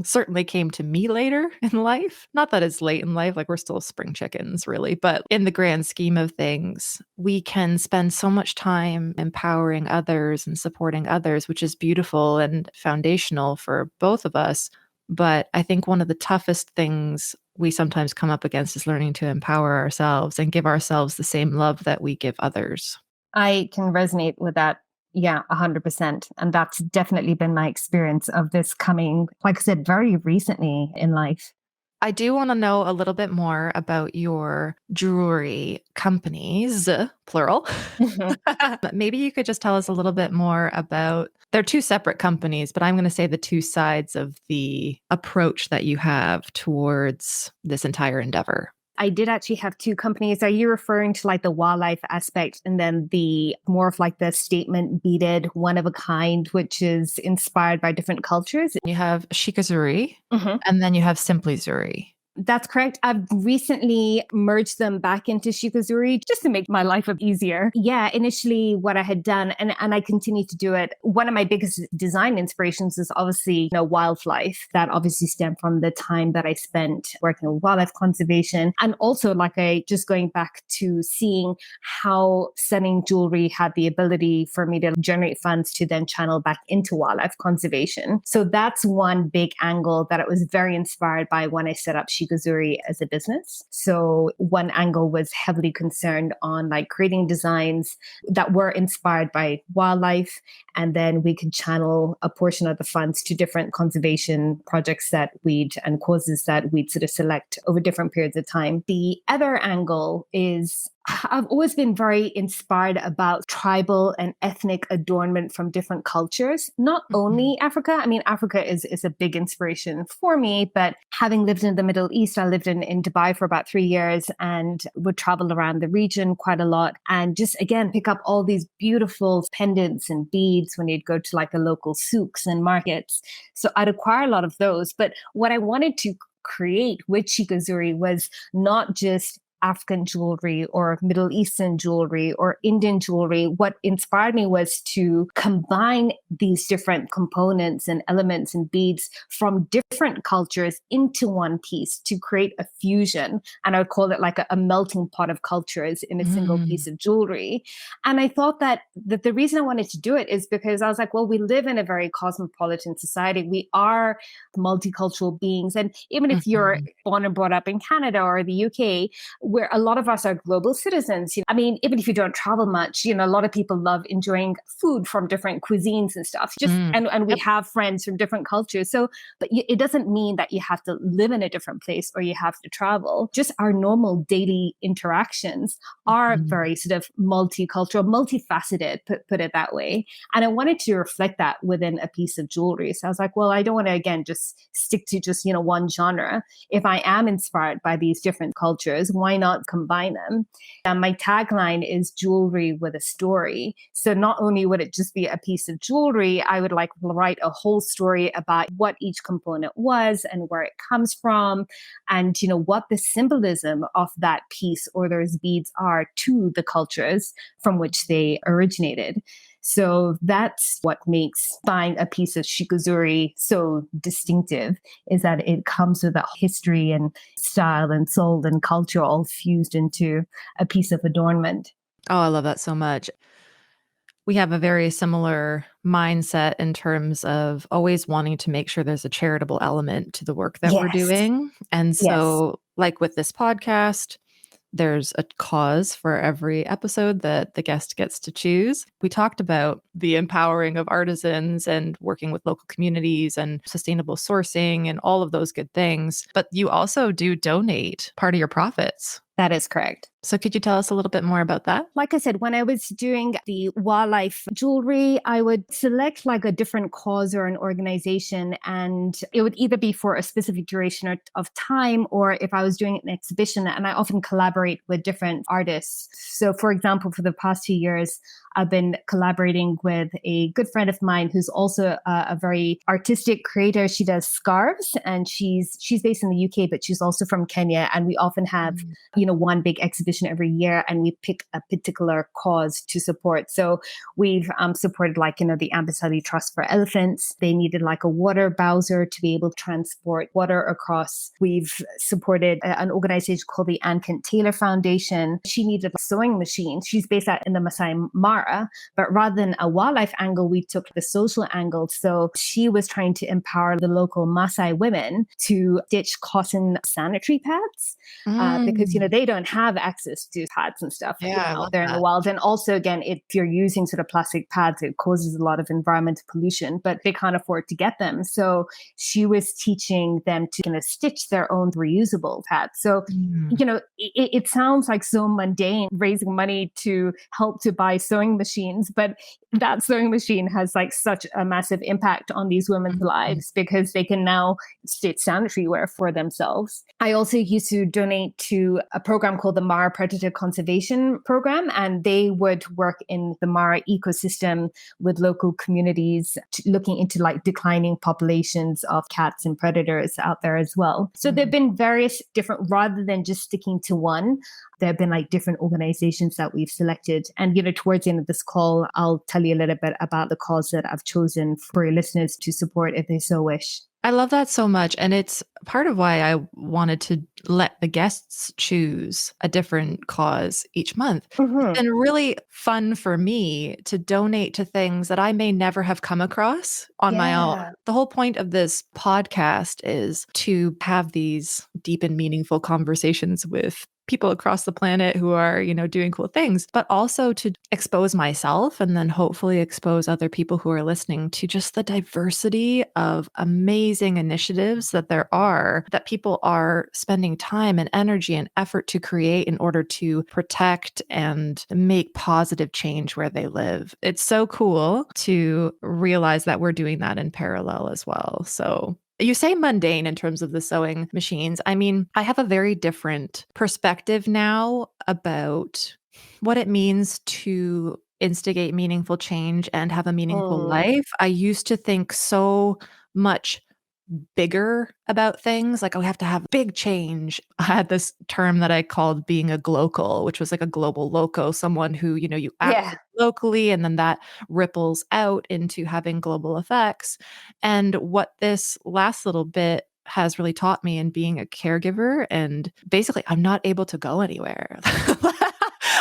certainly came to me later in life. Not that it's late in life, like we're still spring chickens, really. But in the grand scheme of things, we can spend so much time empowering others and supporting others, which is beautiful and foundational for both of us. But I think one of the toughest things we sometimes come up against is learning to empower ourselves and give ourselves the same love that we give others. I can resonate with that. Yeah, 100%. And that's definitely been my experience of this coming, like I said, very recently in life. I do want to know a little bit more about your jewelry companies, plural. Mhm. Maybe you could just tell us a little bit more about, they're two separate companies, but I'm going to say the two sides of the approach that you have towards this entire endeavor. I did actually have two companies. Are you referring to like the wildlife aspect and then the more of like the statement beaded, one of a kind, which is inspired by different cultures? You have Shikazuri, Mhm. and then you have Simply Zuri. That's correct. I've recently merged them back into Shikazuri just to make my life easier. Yeah, initially what I had done, and I continue to do it, one of my biggest design inspirations is obviously, wildlife. That obviously stemmed from the time that I spent working with wildlife conservation. And also like I just going back to seeing how selling jewelry had the ability for me to generate funds to then channel back into wildlife conservation. So that's one big angle that I was very inspired by when I set up Shikazuri as a business. So one angle was heavily concerned on like creating designs that were inspired by wildlife, and then we could channel a portion of the funds to different conservation projects that we'd and causes that we'd sort of select over different periods of time. The other angle is I've always been very inspired about tribal and ethnic adornment from different cultures, not Mhm. only Africa. I mean, Africa is a big inspiration for me, but having lived in the Middle East, I lived in Dubai for about 3 years and would travel around the region quite a lot and just, again, pick up all these beautiful pendants and beads when you'd go to like the local souks and markets. So I'd acquire a lot of those. But what I wanted to create with Shikazuri was not just African jewelry or Middle Eastern jewelry or Indian jewelry. What inspired me was to combine these different components and elements and beads from different cultures into one piece to create a fusion. And I would call it like a melting pot of cultures in a single Mm. piece of jewelry. And I thought that the reason I wanted to do it is because I was like, well, we live in a very cosmopolitan society. We are multicultural beings. And even if you're Mhm. born and brought up in Canada or the UK, where a lot of us are global citizens. I mean, even if you don't travel much, a lot of people love enjoying food from different cuisines and stuff. Just Mm. and we Yep. have friends from different cultures. So, but it doesn't mean that you have to live in a different place or you have to travel. Just our normal daily interactions are Mhm. very sort of multicultural, multifaceted, put it that way. And I wanted to reflect that within a piece of jewelry. So I was like, well, I don't want to again just stick to just, one genre. If I am inspired by these different cultures, why not combine them? And my tagline is jewelry with a story. So not only would it just be a piece of jewelry, I would like write a whole story about what each component was and where it comes from and what the symbolism of that piece or those beads are to the cultures from which they originated. So that's what makes buying a piece of shikazuri so distinctive, is that it comes with a history and style and soul and culture all fused into a piece of adornment. Oh, I love that so much. We have a very similar mindset in terms of always wanting to make sure there's a charitable element to the work that we're Yes. doing. And Yes. so, like with this podcast, there's a cause for every episode that the guest gets to choose. We talked about the empowering of artisans and working with local communities and sustainable sourcing and all of those good things. But you also do donate part of your profits. That is correct. So could you tell us a little bit more about that? Like I said, when I was doing the wildlife jewelry, I would select like a different cause or an organization, and it would either be for a specific duration of time, or if I was doing an exhibition, and I often collaborate with different artists. So for example, for the past 2 years, I've been collaborating with a good friend of mine who's also a very artistic creator. She does scarves, and she's based in the UK, but she's also from Kenya. And we often have, one big exhibition every year, and we pick a particular cause to support. So we've supported the Amboseli Trust for Elephants. They needed like a water bowser to be able to transport water across. We've supported an organization called the Ann Kent Taylor Foundation. She needed a sewing machine. She's based out in the Masai Mara, but rather than a wildlife angle, we took the social angle. So she was trying to empower the local Masai women to stitch cotton sanitary pads because, they don't have access to pads and stuff Yeah, I out love there in the that. wild. And also, again, if you're using sort of plastic pads, it causes a lot of environmental pollution, but they can't afford to get them. So she was teaching them to kind of stitch their own reusable pads. So, it sounds like so mundane, raising money to help to buy sewing machines, but that sewing machine has like such a massive impact on these women's lives because they can now stitch sanitary wear for themselves. I also used to donate to a program called the Mara Predator Conservation Program, and they would work in the Mara ecosystem with local communities, looking into like declining populations of cats and predators out there as well. So there've been various different, rather than just sticking to one, there have been like different organizations that we've selected. And, towards the end of this call, I'll tell you a little bit about the cause that I've chosen for your listeners to support if they so wish. I love that so much. And it's part of why I wanted to let the guests choose a different cause each month. It's been really fun for me to donate to things that I may never have come across on my own. The whole point of this podcast is to have these deep and meaningful conversations with people across the planet who are, doing cool things, but also to expose myself and then hopefully expose other people who are listening to just the diversity of amazing initiatives that people are spending time and energy and effort to create in order to protect and make positive change where they live. It's so cool to realize that we're doing that in parallel as well. So you say mundane in terms of the sewing machines. I mean, I have a very different perspective now about what it means to instigate meaningful change and have a meaningful life. I used to think so much bigger about things. Like, we have to have big change. I had this term that I called being a glocal, which was like a global loco, someone who, you act locally and then that ripples out into having global effects. And what this last little bit has really taught me in being a caregiver, and basically I'm not able to go anywhere.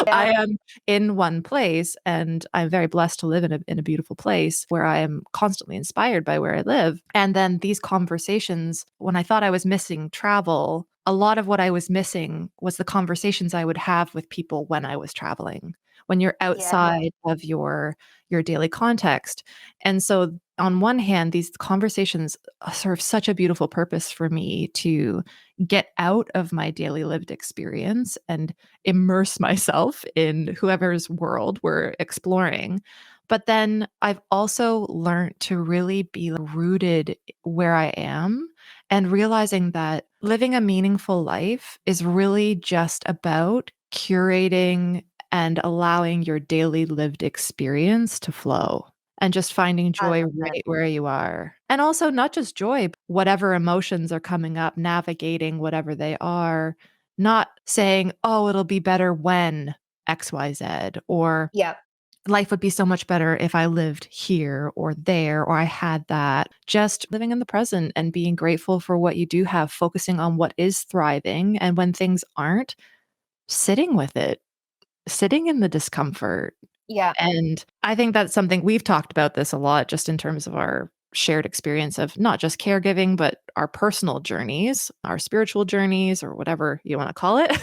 I am in one place, and I'm very blessed to live in a beautiful place where I am constantly inspired by where I live. And then these conversations, when I thought I was missing travel, a lot of what I was missing was the conversations I would have with people when I was traveling, when you're outside of your daily context. And so on one hand, these conversations serve such a beautiful purpose for me to get out of my daily lived experience and immerse myself in whoever's world we're exploring. But then I've also learned to really be rooted where I am, and realizing that living a meaningful life is really just about curating and allowing your daily lived experience to flow and just finding joy right where you are. And also not just joy, but whatever emotions are coming up, navigating whatever they are, not saying, oh, it'll be better when XYZ, or life would be so much better if I lived here or there, or I had that. Just living in the present and being grateful for what you do have, focusing on what is thriving. And when things aren't, sitting with it, sitting in the discomfort. And I think that's something we've talked about this a lot, just in terms of our shared experience of not just caregiving, but our personal journeys, our spiritual journeys, or whatever you want to call it.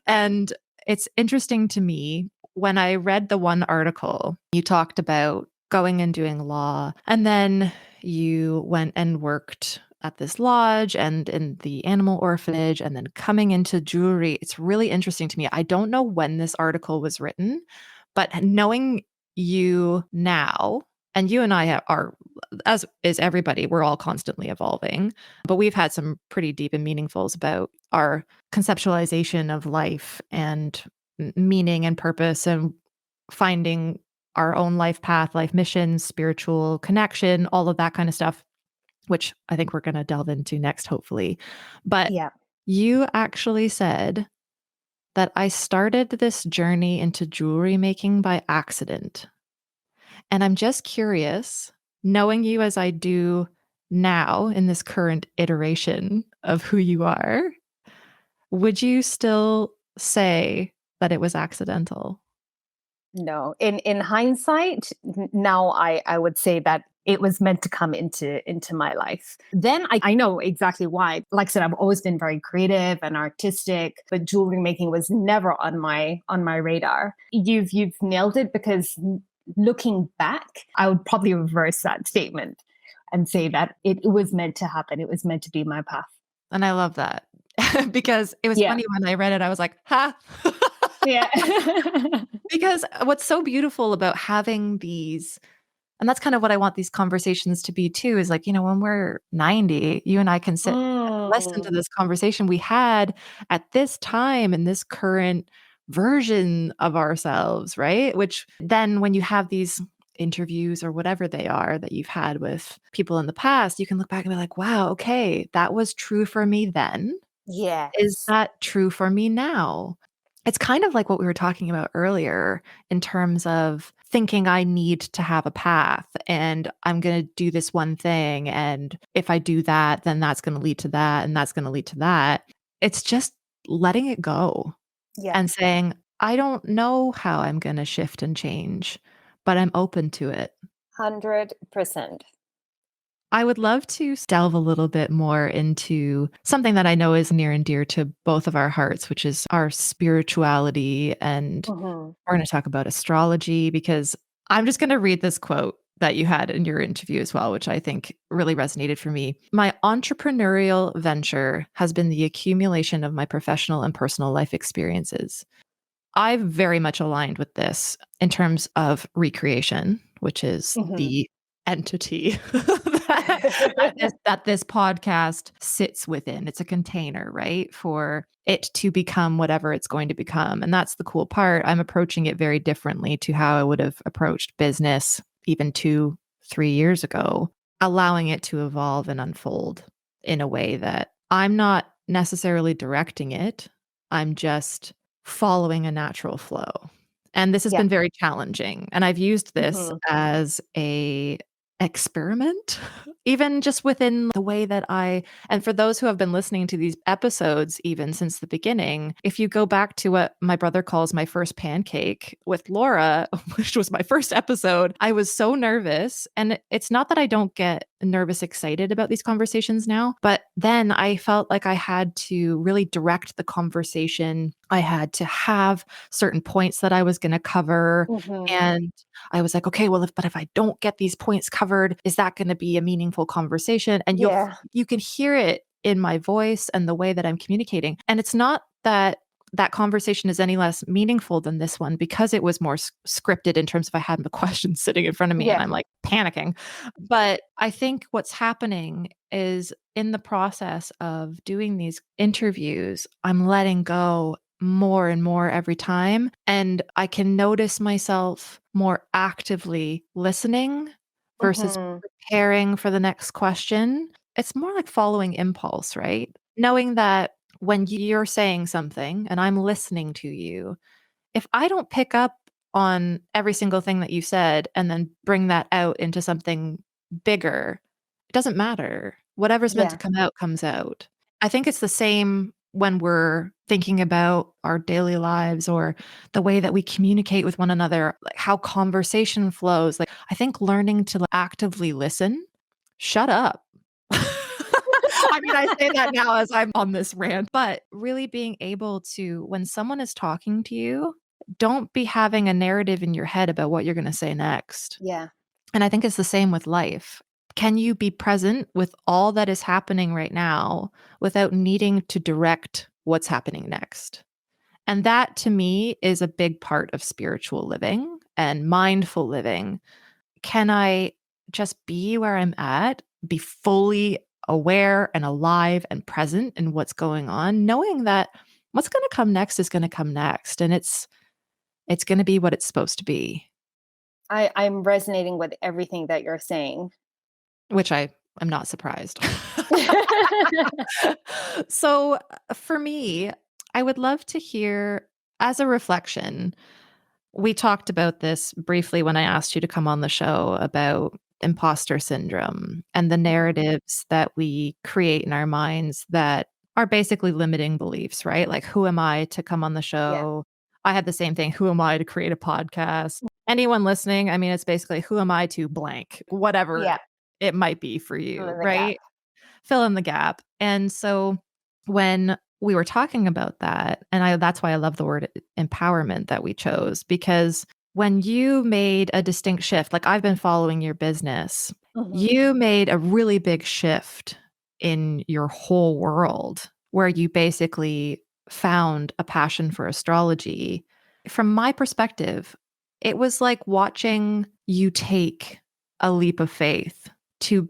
And it's interesting to me, when I read the one article, you talked about going and doing law. And then you went and worked at this lodge and in the animal orphanage and then coming into jewelry. It's really interesting to me. I don't know when this article was written, but knowing you now, and you and I are, as is everybody, we're all constantly evolving, but we've had some pretty deep and meaningfuls about our conceptualization of life and meaning and purpose and finding our own life path, life mission, spiritual connection, all of that kind of stuff, which I think we're going to delve into next, hopefully. But Yeah. you actually said that I started this journey into jewelry making by accident. And I'm just curious, knowing you as I do now in this current iteration of who you are, would you still say that it was accidental? No, in hindsight, now I would say that it was meant to come into my life. Then I know exactly why. Like I said, I've always been very creative and artistic, but jewelry making was never on my radar. You've nailed it, because looking back, I would probably reverse that statement and say that it was meant to happen. It was meant to be my path. And I love that because it was Yeah. funny when I read it, I was like, ha. Yeah. Because what's so beautiful about having these, and that's kind of what I want these conversations to be too, is like, when we're 90, you and I can sit and listen to Mm. this conversation we had at this time in this current version of ourselves, right? Which then when you have these interviews or whatever they are that you've had with people in the past, you can look back and be like, wow, okay, that was true for me then. Is Yes. that true for me now? It's kind of like what we were talking about earlier in terms of thinking I need to have a path and I'm going to do this one thing. And if I do that, then that's going to lead to that. And that's going to lead to that. It's just letting it go Yeah. and saying, I don't know how I'm going to shift and change, but I'm open to it. 100%. I would love to delve a little bit more into something that I know is near and dear to both of our hearts, which is our spirituality. And Mhm. we're going to talk about astrology because I'm just going to read this quote that you had in your interview as well, which I think really resonated for me. My entrepreneurial venture has been the accumulation of my professional and personal life experiences. I've very much aligned with this in terms of recreation, which is Mhm. the entity that this podcast sits within. It's a container, right? For it to become whatever it's going to become. And that's the cool part. I'm approaching it very differently to how I would have approached business even 2, 3 years ago, allowing it to evolve and unfold in a way that I'm not necessarily directing it. I'm just following a natural flow. And this has Yeah. been very challenging. And I've used this Mhm. as a experiment, even just within the way that and for those who have been listening to these episodes, even since the beginning, if you go back to what my brother calls my first pancake with Laura, which was my first episode, I was so nervous. And it's not that I don't get nervous, excited about these conversations now, but then I felt like I had to really direct the conversation. I had to have certain points that I was going to cover. Mhm. And I was like, okay, well, if I don't get these points covered, is that going to be a meaningful conversation? And Yeah. you can hear it in my voice and the way that I'm communicating. And it's not that that conversation is any less meaningful than this one because it was more scripted in terms of I had the questions sitting in front of me and Yeah. I'm like panicking. But I think what's happening is in the process of doing these interviews, I'm letting go more and more every time. And I can notice myself more actively listening versus Mhm. preparing for the next question. It's more like following impulse, right? Knowing that when you're saying something and I'm listening to you, if I don't pick up on every single thing that you said and then bring that out into something bigger, it doesn't matter. Whatever's meant to Yeah. come out comes out. I think it's the same when we're thinking about our daily lives or the way that we communicate with one another, like how conversation flows. Like, I think learning to actively listen, shut up. I mean, I say that now as I'm on this rant, but really being able to, when someone is talking to you, don't be having a narrative in your head about what you're going to say next. Yeah. And I think it's the same with life. Can you be present with all that is happening right now without needing to direct what's happening next? And that to me is a big part of spiritual living and mindful living. Can I just be where I'm at, be fully aware and alive and present in what's going on, knowing that what's going to come next is going to come next, and it's going to be what it's supposed to be, I'm resonating with everything that you're saying. which I am not surprised. So, for me, I would love to hear, as a reflection, we talked about this briefly when I asked you to come on the show about imposter syndrome and the Mhm. narratives that we create in our minds that are basically limiting beliefs, right? Like, who am I to come on the Yeah. show? I had the same thing. Who am I to create a podcast? Anyone listening, I mean, it's basically who am I to blank, whatever Yeah. it might be for Fill you, in the gap. right? Fill in the gap. And so when we were talking about that, and that's why I love the word empowerment that we chose, because when you made a distinct shift, like I've been following your business, Mhm. you made a really big shift in your whole world where you basically found a passion for astrology. From my perspective, it was like watching you take a leap of faith to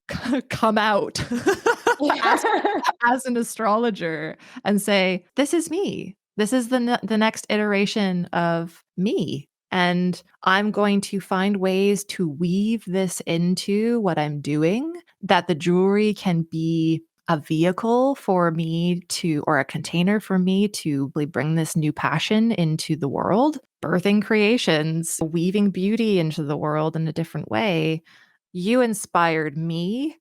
come out as Yeah. as an astrologer and say, "This is me. This is the next iteration of me, and I'm going to find ways to weave this into what I'm doing, that the jewelry can be a vehicle for me to, or a container for me to really bring this new passion into the world, birthing creations, weaving beauty into the world in a different way." You inspired me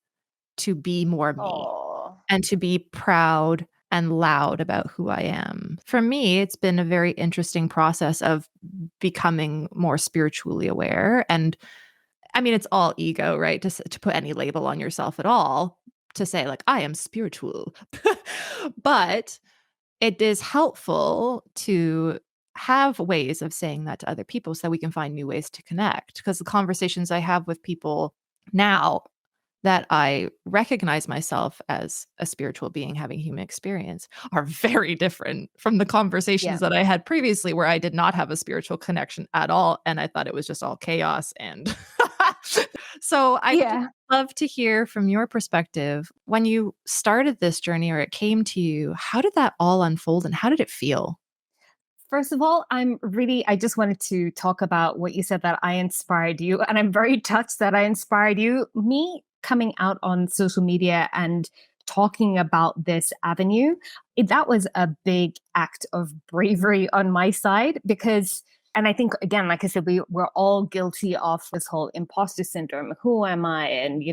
to be more me Oh. and to be proud and loud about who I am. For me, it's been a very interesting process of becoming more spiritually aware. And I mean, it's all ego, right? To put any label on yourself at all, to say, like, I am spiritual. But it is helpful to have ways of saying that to other people so that we can find new ways to connect. Because the conversations I have with people now that I recognize myself as a spiritual being having human experience are very different from the conversations Yeah. that I had previously where I did not have a spiritual connection at all, and I thought it was just all chaos and so I'd just Yeah. love to hear from your perspective, when you started this journey or it came to you, how did that all unfold and how did it feel? First of all, I just wanted to talk about what you said that I inspired you. And I'm very touched that I inspired you. Me coming out on social media and talking about this avenue, that was a big act of bravery on my side because. And I think again, like I said, we're all guilty of this whole imposter syndrome. Who am I? And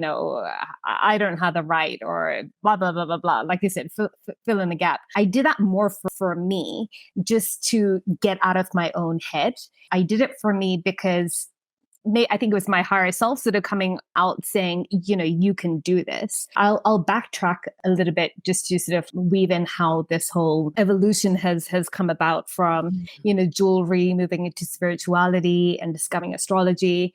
I don't have the right, or blah blah blah blah blah. Like you said, fill in the gap. I did that more for me, just to get out of my own head. I did it for me because I think it was my higher self sort of coming out saying, you can do this. I'll backtrack a little bit just to sort of weave in how this whole evolution has come about from, Mhm. jewelry moving into spirituality and discovering astrology.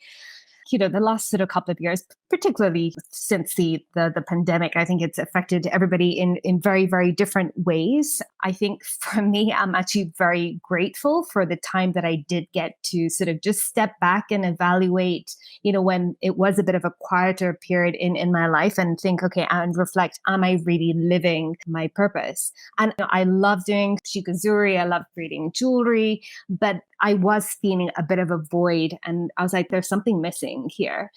The last sort of couple of years, particularly since the pandemic, I think it's affected everybody in very, very different ways. I think for me, I'm actually very grateful for the time that I did get to sort of just step back and evaluate, when it was a bit of a quieter period in my life and think, okay, and reflect, am I really living my purpose? And I love doing shikazuri, I love creating jewelry, but I was feeling a bit of a void. And I was like, there's something missing here.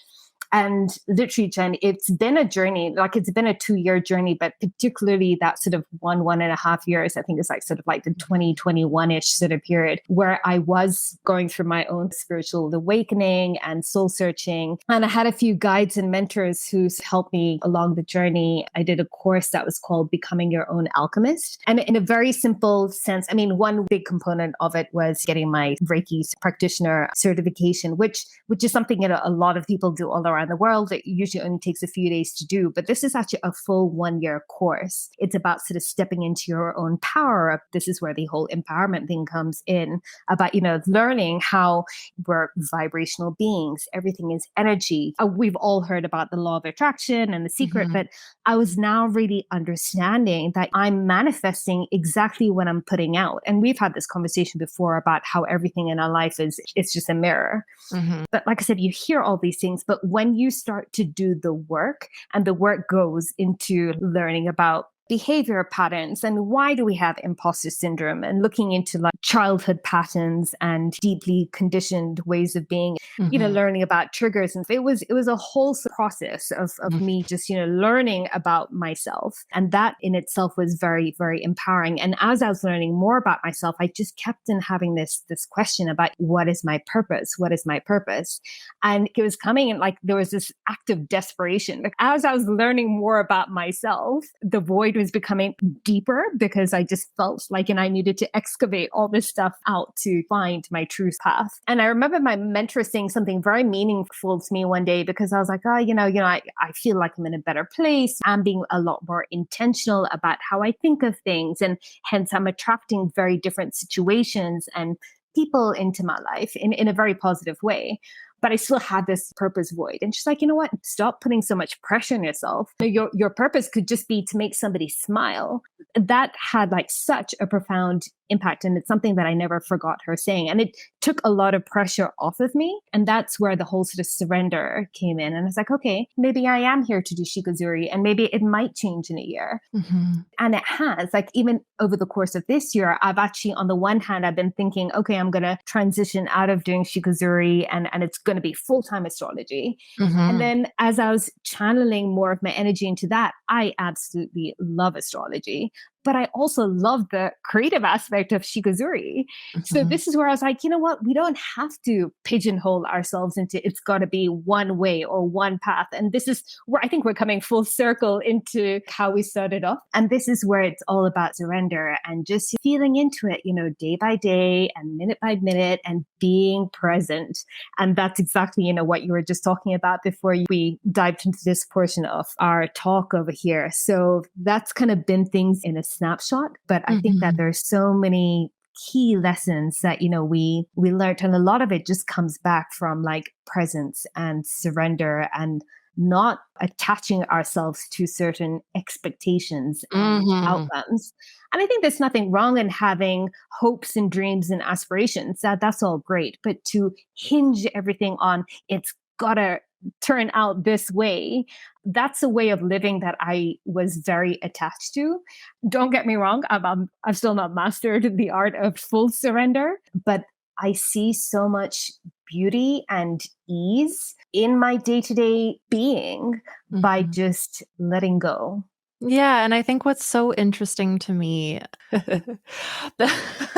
And literally, Jen, it's been a journey, like it's been a 2-year journey, but particularly that sort of 1.5 years, I think it's like sort of like the 2021-ish sort of period where I was going through my own spiritual awakening and soul searching. And I had a few guides and mentors who helped me along the journey. I did a course that was called Becoming Your Own Alchemist. And in a very simple sense, I mean, one big component of it was getting my Reiki practitioner certification, which is something a lot of people do all around around the world. It usually only takes a few days to do, but this is actually a full 1 year course. It's about sort of stepping into your own power. This is where the whole empowerment thing comes in, about, learning how we're vibrational beings. Everything is energy. We've all heard about the law of attraction and the secret, Mhm. but I was now really understanding that I'm manifesting exactly what I'm putting out. And we've had this conversation before about how everything in our life is, it's just a mirror. Mhm. But like I said, you hear all these things, but when you start to do the work, and the work goes into learning about behavior patterns and why do we have imposter syndrome, and looking into like childhood patterns and deeply conditioned ways of being, Mhm. learning about triggers. And it was a whole process of Mhm. me just learning about myself, and that in itself was very, very empowering. And as I was learning more about myself, I just kept on having this question about, what is my purpose, what is my purpose? And it was coming, and like there was this act of desperation. Like as I was learning more about myself, the void was becoming deeper, because I just felt like, and I needed to excavate all this stuff out to find my true path. And I remember my mentor saying something very meaningful to me one day, because I was like, oh, I feel like I'm in a better place. I'm being a lot more intentional about how I think of things. And hence I'm attracting very different situations and people into my life in a very positive way. But I still had this purpose void. And she's like, you know what? Stop putting so much pressure on yourself. Your purpose could just be to make somebody smile. That had like such a profound impact. And it's something that I never forgot her saying. And it took a lot of pressure off of me. And that's where the whole sort of surrender came in. And it's like, okay, maybe I am here to do Shikazuri, and maybe it might change in a year. Mhm. And it has, like, even over the course of this year, I've actually, on the one hand, I've been thinking, okay, I'm going to transition out of doing Shikazuri, and it's going to be full-time astrology. And Mhm. then as I was channeling more of my energy into that, I absolutely love astrology, but I also love the creative aspect of Shikazuri. So Mhm. this is where I was like, you know what? We don't have to pigeonhole ourselves into, it's got to be one way or one path. And this is where I think we're coming full circle into how we started off. And this is where it's all about surrender and just feeling into it, day by day and minute by minute, and being present. And that's exactly, what you were just talking about before we dived into this portion of our talk over here. So that's kind of been things in a snapshot. But I think that Mhm. there's so many key lessons that we learned, and a lot of it just comes back from like presence and surrender, and not attaching ourselves to certain expectations and Mhm. outcomes. And I think there's nothing wrong in having hopes and dreams and aspirations. That's all great. But to hinge everything on, it's gotta turn out this way, that's a way of living that I was very attached to. Don't get me wrong, I've still not mastered the art of full surrender, but I see so much beauty and ease in my day to day being by Mhm. just letting go. Yeah, and I think what's so interesting to me, the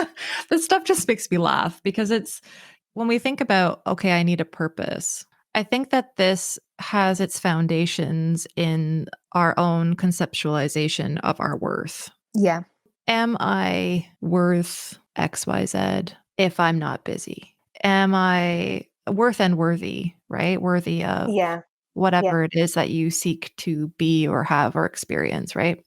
this stuff just makes me laugh because it's when we think about, okay, I need a purpose. I think that this has its foundations in our own conceptualization of our worth. Yeah. Am I worth XYZ if I'm not busy? Am I worth and worthy, right? Worthy of Yeah. Yeah. whatever it is that you seek to be or have or experience, right?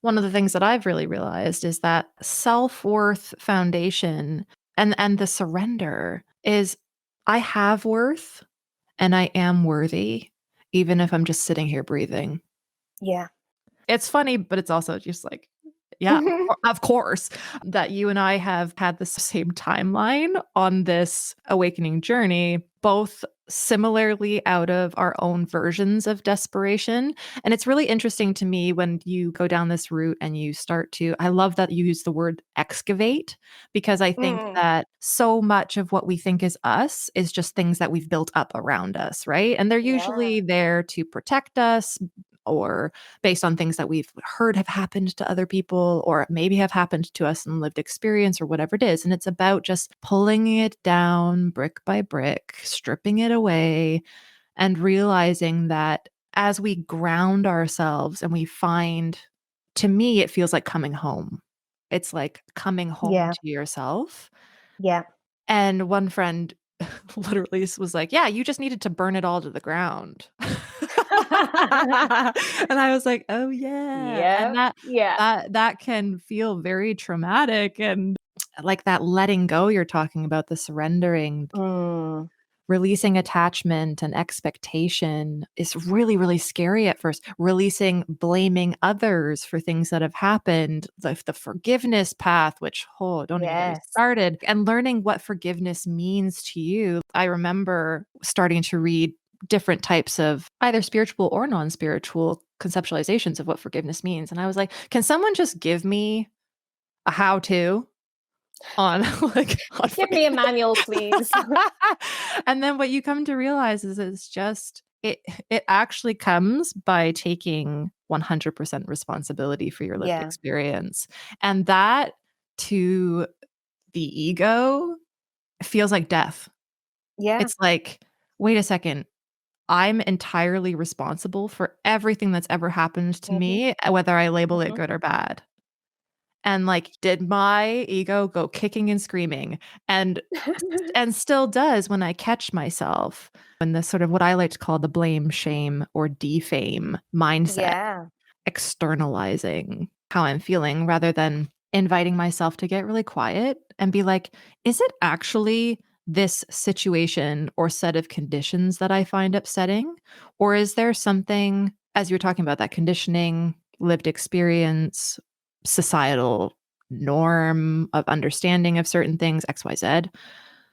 One of the things that I've really realized is that self-worth foundation and the surrender is I have worth and I am worthy even if I'm just sitting here breathing. Yeah. It's funny, but it's also just like, yeah, of course, that you and I have had the same timeline on this awakening journey, both similarly out of our own versions of desperation. And it's really interesting to me when you go down this route and you start to, I love that you use the word excavate, because I think Mm. that so much of what we think is us is just things that we've built up around us, right? And they're Yeah. usually there to protect us or based on things that we've heard have happened to other people or maybe have happened to us in lived experience or whatever it is. And it's about just pulling it down brick by brick, stripping it away, and realizing that as we ground ourselves and we find, to me, it feels like coming home. It's like coming home Yeah. to yourself. Yeah. And one friend literally was like, yeah, you just needed to burn it all to the ground. And I was like, oh yeah. And Yep. Yeah. that can feel very traumatic, and like that letting go you're talking about, the surrendering, Mm, releasing attachment and expectation is really, really scary at first. Releasing blaming others for things that have happened, the forgiveness path, which, oh, don't even get me yes. started, and learning what forgiveness means to you. I remember starting to read different types of either spiritual or non-spiritual conceptualizations of what forgiveness means. And I was like, can someone just give me a how to on like on Give me a forgiveness? manual, please. And then what you come to realize is it's just it actually comes by taking 100% responsibility for your lived Yeah. experience. And that, to the ego, feels like death. Yeah. It's like, wait a second, I'm entirely responsible for everything that's ever happened to Mhm. me, whether I label it Mhm. good or bad. And, like, did my ego go kicking and screaming, and still does when I catch myself in this sort of what I like to call the blame, shame, or defame mindset, Yeah. externalizing how I'm feeling rather than inviting myself to get really quiet and be like, "Is it actually this situation or set of conditions that I find upsetting? Or is there something," as you were talking about, that conditioning, lived experience, societal norm of understanding of certain things, XYZ,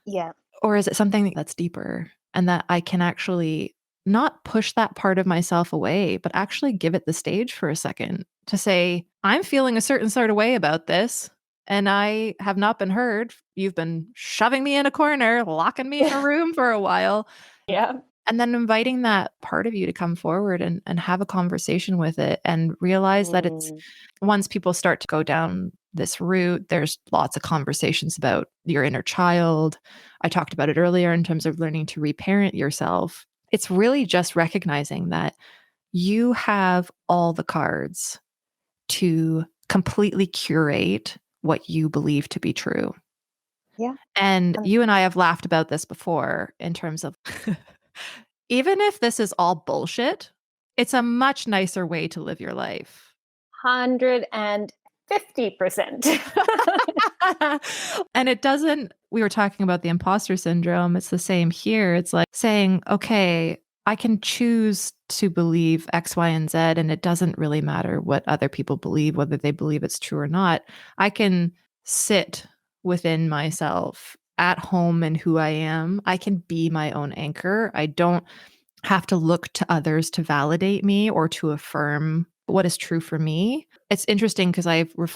Yeah. or is it something that's deeper and that I can actually not push that part of myself away, but actually give it the stage for a second to say, I'm feeling a certain sort of way about this, and I have not been heard. You've been shoving me in a corner, locking me in a room for a while. Yeah. And then inviting that part of you to come forward and have a conversation with it, and realize that it's, Mm, once people start to go down this route, there's lots of conversations about your inner child. I talked about it earlier in terms of learning to reparent yourself. It's really just recognizing that you have all the cards to completely curate what you believe to be true. yeah. And Um, you and I have laughed about this before in terms of even if this is all bullshit, it's a much nicer way to live your life. 150%. And it doesn't, we were talking about the imposter syndrome. It's the same here. It's like saying, okay, I can choose to believe X, Y, and Z, and it doesn't really matter what other people believe, whether they believe it's true or not. I can sit within myself at home in who I am. I can be my own anchor. I don't have to look to others to validate me or to affirm what is true for me. It's interesting because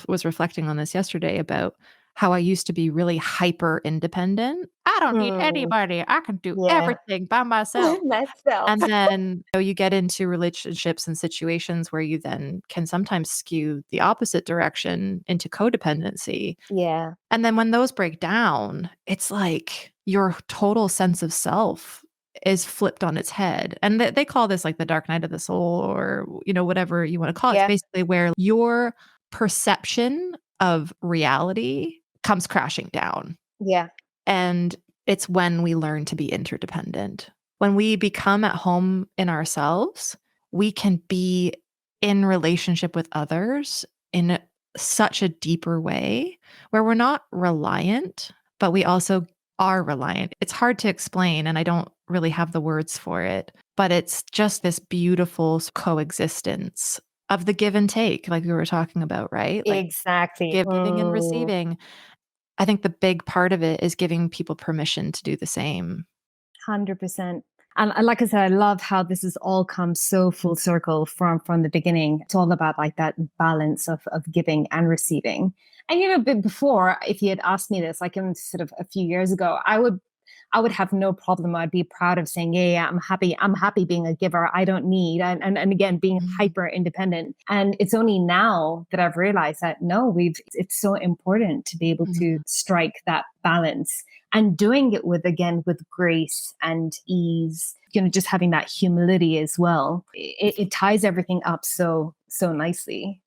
was reflecting on this yesterday about how I used to be really hyper independent. I don't need Mm, anybody. I can do yeah. everything by myself. Myself. And then, you get into relationships and situations where you then can sometimes skew the opposite direction into codependency. Yeah. And then when those break down, it's like your total sense of self is flipped on its head. And they call this like the dark night of the soul, or, whatever you want to call it. It's Yeah. basically where your perception of reality comes crashing down. Yeah. And it's when we learn to be interdependent. When we become at home in ourselves, we can be in relationship with others in such a deeper way where we're not reliant, but we also are reliant. It's hard to explain, and I don't really have the words for it, but it's just this beautiful coexistence of the give and take, like we were talking about, right? Like Exactly. giving and receiving. I think the big part of it is giving people permission to do the same. 100%. And like I said, I love how this has all come so full circle from the beginning. It's all about like that balance of giving and receiving. And before, if you had asked me this, like in sort of a few years ago, I would have no problem. I'd be proud of saying, yeah, I'm happy. I'm happy being a giver. I don't need. And again, being Mhm. hyper independent. And it's only now that I've realized that no, it's so important to be able to Mhm. strike that balance and doing it with grace and ease, just having that humility as well. It ties everything up so nicely.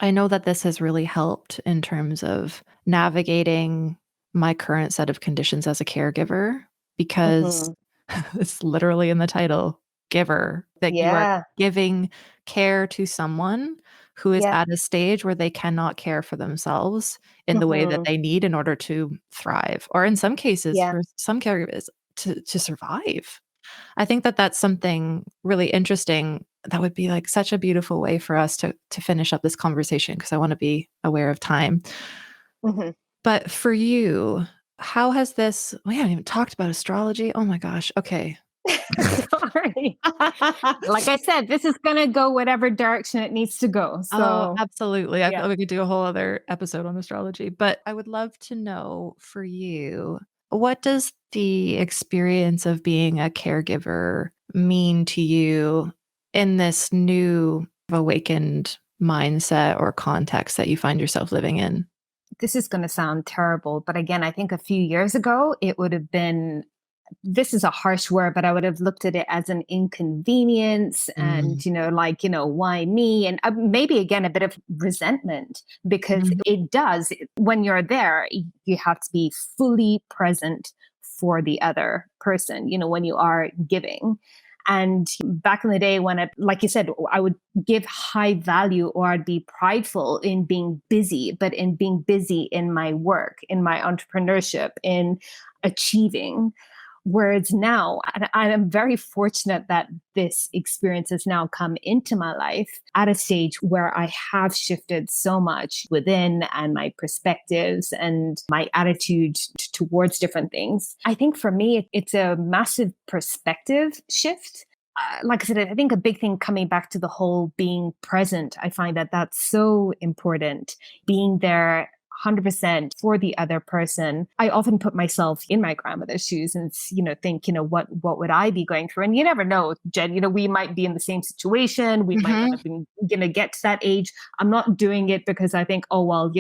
I know that this has really helped in terms of navigating my current set of conditions as a caregiver. because Mhm. it's literally in the title, giver, that you are Yeah. giving care to someone who is Yeah. at a stage where they cannot care for themselves in the way that Mhm. they need in order to thrive, or in some cases, Yeah. for some caregivers, to survive. I think that that's something really interesting that would be, like, such a beautiful way for us to finish up this conversation because I wanna be aware of time. Mhm. But for you, how has this we haven't even talked about astrology. Oh my gosh, okay. Sorry. Like I said, this is gonna go whatever direction it needs to go. Oh, So, absolutely. I feel yeah. like we could do a whole other episode on astrology, but I would love to know for you, what does the experience of being a caregiver mean to you in this new awakened mindset or context that you find yourself living in? This is gonna sound terrible, but again, I think a few years ago, it would have been, this is a harsh word, but I would have looked at it as an inconvenience Mm. and, like, why me? And maybe again, a bit of resentment because Mhm. it does, when you're there, you have to be fully present for the other person, when you are giving. And back in the day when like you said, I would give high value or I'd be prideful in being busy, but in being busy in my work, in my entrepreneurship, in achieving. Whereas now, and I am very fortunate that this experience has now come into my life at a stage where I have shifted so much within and my perspectives and my attitude towards different things. I think for me, it's a massive perspective shift. Like I said, I think a big thing coming back to the whole being present, I find that that's so important. Being there 100% for the other person. I often put myself in my grandmother's shoes and, think, what would I be going through? And you never know, Jen, we might be in the same situation. We might not Mhm. have been, get to that age. I'm not doing it because I think, oh, well,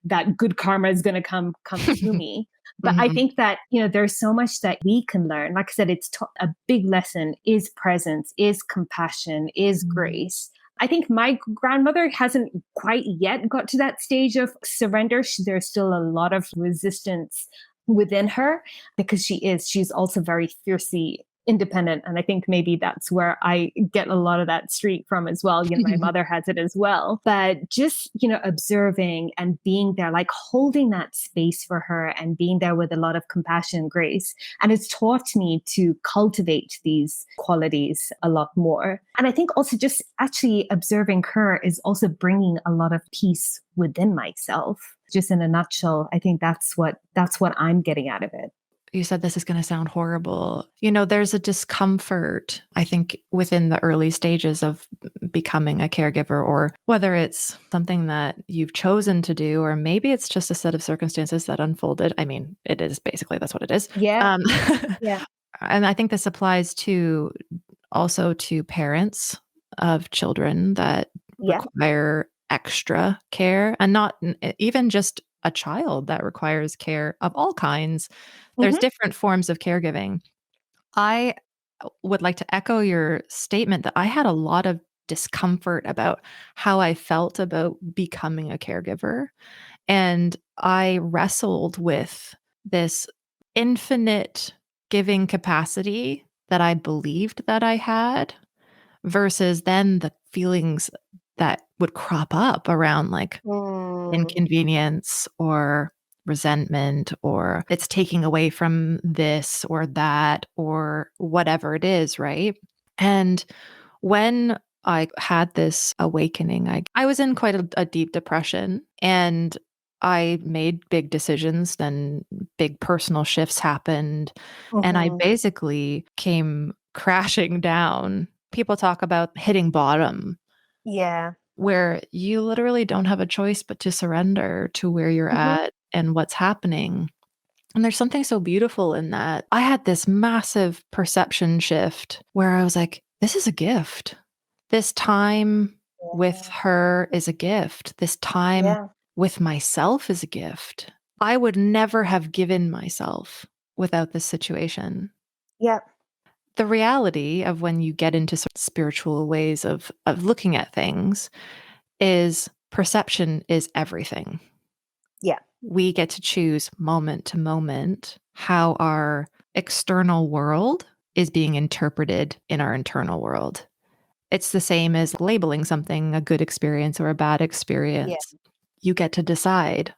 that good karma is going to come to me. But I Mhm. think that, there's so much that we can learn. Like I said, it's a big lesson is presence, is compassion, is Mm. grace. I think my grandmother hasn't quite yet got to that stage of surrender. There's still a lot of resistance within her because she's also very fiercely independent. And I think maybe that's where I get a lot of that streak from as well. My mother has it as well. But just, observing and being there, like holding that space for her and being there with a lot of compassion and grace. And it's taught me to cultivate these qualities a lot more. And I think also just actually observing her is also bringing a lot of peace within myself. Just in a nutshell, I think that's what I'm getting out of it. You said this is gonna sound horrible. There's a discomfort, I think, within the early stages of becoming a caregiver, or whether it's something that you've chosen to do, or maybe it's just a set of circumstances that unfolded. I mean, it is basically that's what it is. Yeah. Um, Yeah. and I think this applies to also to parents of children that Yeah. require extra care, and not even just a child that requires care of all kinds. There's Hmm. different forms of caregiving. I would like to echo your statement that I had a lot of discomfort about how I felt about becoming a caregiver. And I wrestled with this infinite giving capacity that I believed that I had, versus then the feelings that would crop up around, like, Mm. inconvenience or resentment, or it's taking away from this or that or whatever it is, right? And when I had this awakening, I was in quite a deep depression, and I made big decisions, then big personal shifts happened, and I Hmm. basically came crashing down. People talk about hitting bottom, Yeah. where you literally don't have a choice but to surrender to where you're Hmm. at and what's happening. And there's something so beautiful in that. I had this massive perception shift where I was like, this is a gift. This time with Yeah. her is a gift. This time Yeah. with myself is a gift. I would never have given myself without this situation. Yeah. The reality of when you get into sort of spiritual ways of looking at things is perception is everything. Yeah. We get to choose moment to moment how our external world is being interpreted in our internal world. It's the same as labeling something a good experience or a bad Yeah. experience. You get to decide.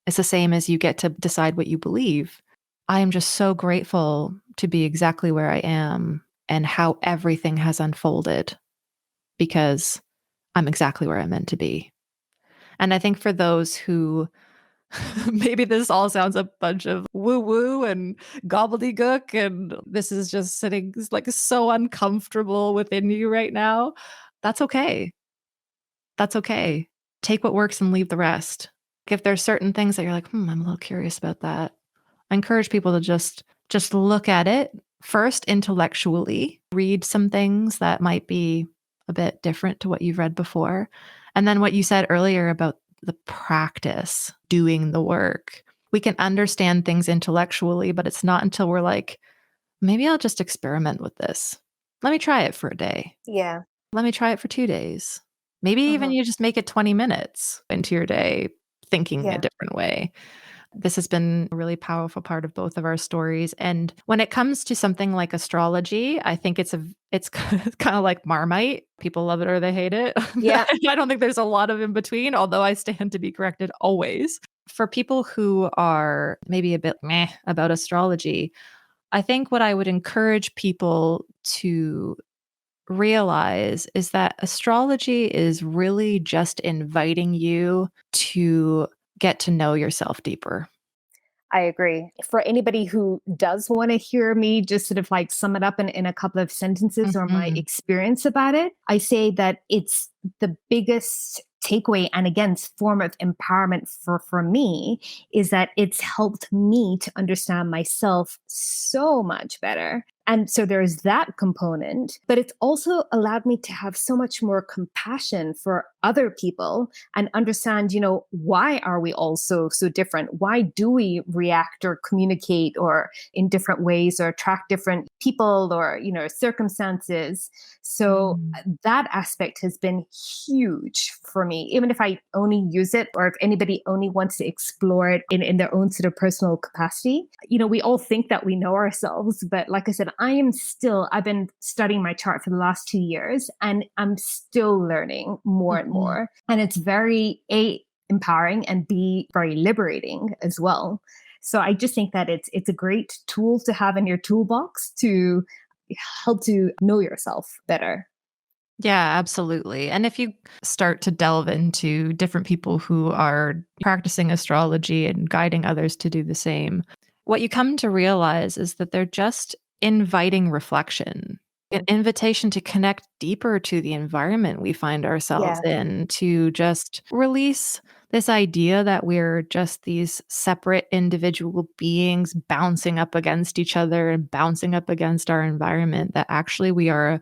It's the same as you get to decide what you believe. I am just so grateful to be exactly where I am and how everything has unfolded because I'm exactly where I'm meant to be. And I think for those who maybe this all sounds a bunch of woo woo and gobbledygook, and this is just sitting like so uncomfortable within you right now, that's okay. That's okay. Take what works and leave the rest. If there's certain things that you're like, I'm a little curious about that. I encourage people to just look at it first intellectually, read some things that might be a bit different to what you've read before. And then what you said earlier about the practice, doing the work. We can understand things intellectually, but it's not until we're like, maybe I'll just experiment with this. Let me try it for a day. Yeah. Let me try it for 2 days. Maybe even Mhm. you just make it 20 minutes into your day thinking a Yeah. different way. This has been a really powerful part of both of our stories. And when it comes to something like astrology, I think it's kind of like Marmite. People love it or they hate it. Yeah. I don't think there's a lot of in between, although I stand to be corrected always. For people who are maybe a bit meh about astrology, I think what I would encourage people to realize is that astrology is really just inviting you to get to know yourself deeper. I agree. For anybody who does want to hear me just sort of like sum it up in a couple of sentences or my Mhm. experience about it, I say that it's the biggest takeaway and again form of empowerment for me is that it's helped me to understand myself so much better. And so there's that component, but it's also allowed me to have so much more compassion for other people and understand, why are we all so different? Why do we react or communicate or in different ways or attract different people or, circumstances? So Mm. that aspect has been huge for me, even if I only use it or if anybody only wants to explore it in their own sort of personal capacity. We all think that we know ourselves, but like I said, I've been studying my chart for the last 2 years and I'm still learning more and Mhm. more. And it's very empowering and B, very liberating as well. So I just think that it's a great tool to have in your toolbox to help to know yourself better. Yeah, absolutely. And if you start to delve into different people who are practicing astrology and guiding others to do the same, what you come to realize is that they're just inviting reflection, an invitation to connect deeper to the environment we find ourselves Yeah. in, to just release this idea that we're just these separate individual beings bouncing up against each other and bouncing up against our environment, that actually we are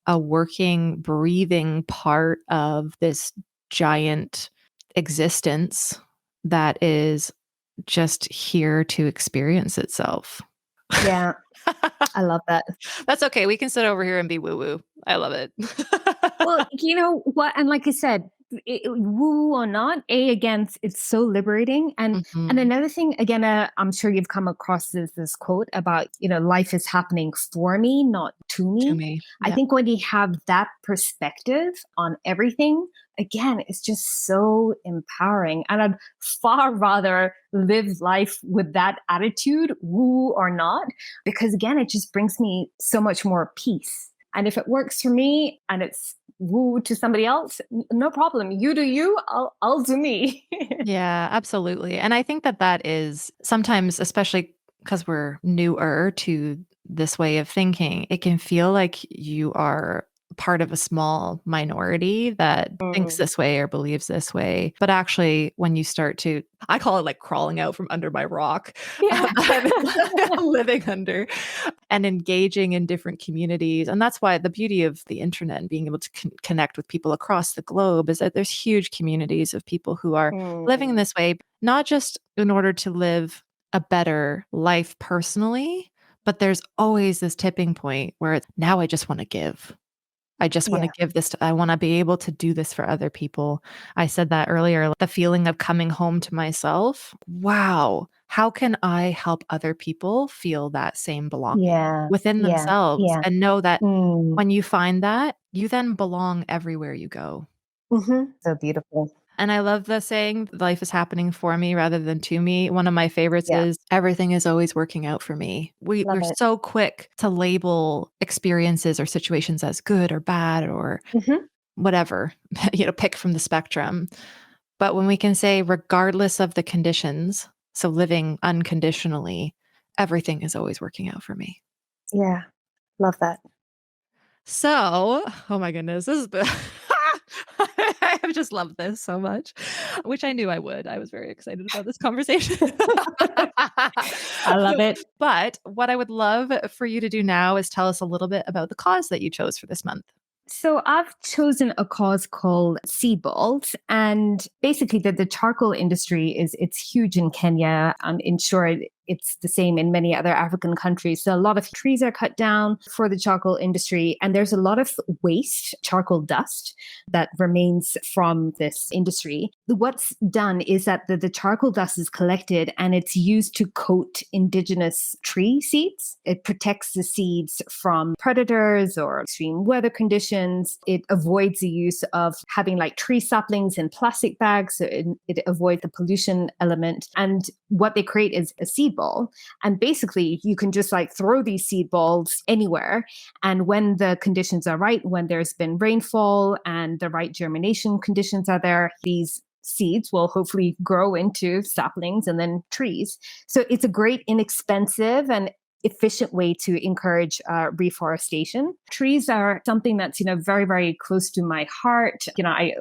a working, breathing part of this giant existence that is just here to experience itself. Yeah. I love that. That's okay. We can sit over here and be woo woo. I love it. Well, you know what? And like I said, woo or not, again, it's so liberating. And Mhm. another thing, again, I'm sure you've come across this quote about life is happening for me, not to To me. me. I Yeah. think when you have that perspective on everything, again, it's just so empowering. And I'd far rather live life with that attitude, woo or not, because again, it just brings me so much more peace. And if it works for me and it's woo to somebody else, no problem. You do you, I'll do me. Yeah, absolutely. And I think that that is sometimes, especially because we're newer to this way of thinking, it can feel like you are part of a small minority that thinks Mm. this way or believes this way. But actually, when you start to, I call it like crawling out from under my rock Yeah. that I'm living under and engaging in different communities. And that's why the beauty of the internet and being able to connect with people across the globe is that there's huge communities of people who are living Mm. this way, not just in order to live a better life personally, but there's always this tipping point where now I just want to give. I just want to Yeah. give this I want to be able to do this for other people. I said that earlier, the feeling of coming home to myself. Wow. how can I help other people feel that same belonging Yeah. within Yeah. themselves Yeah. and know that Mm. when you find that, you then belong everywhere you go. So beautiful. And I love the saying, life is happening for me rather than to me. One of my favorites Yeah. is everything is always working out for me. Love We're it. so quick to label experiences or situations as good or bad or Hmm. whatever, pick from the spectrum. But when we can say, regardless of the conditions, so living unconditionally, everything is always working out for me. Yeah. Love that. So, oh my goodness, this is I have just loved this so much, which I knew I would. I was very excited about this conversation. I love it. But what I would love for you to do now is tell us a little bit about the cause that you chose for this month. So I've chosen a cause called seed balls, and basically the charcoal industry it's huge in Kenya. I'm sure it's the same in many other African countries. So a lot of trees are cut down for the charcoal industry, and there's a lot of waste, charcoal dust that remains from this industry. What's done is that the charcoal dust is collected and it's used to coat indigenous tree seeds. It protects the seeds from predators or extreme weather conditions. It avoids the use of having like tree saplings in plastic bags. So it avoids the pollution element. And what they create is a seed ball. And basically, you can just like throw these seed balls anywhere. And when the conditions are right, when there's been rainfall and the right germination conditions are there, these seeds will hopefully grow into saplings and then trees. So it's a great, inexpensive, and efficient way to encourage reforestation. Trees are something that's very very close to my heart.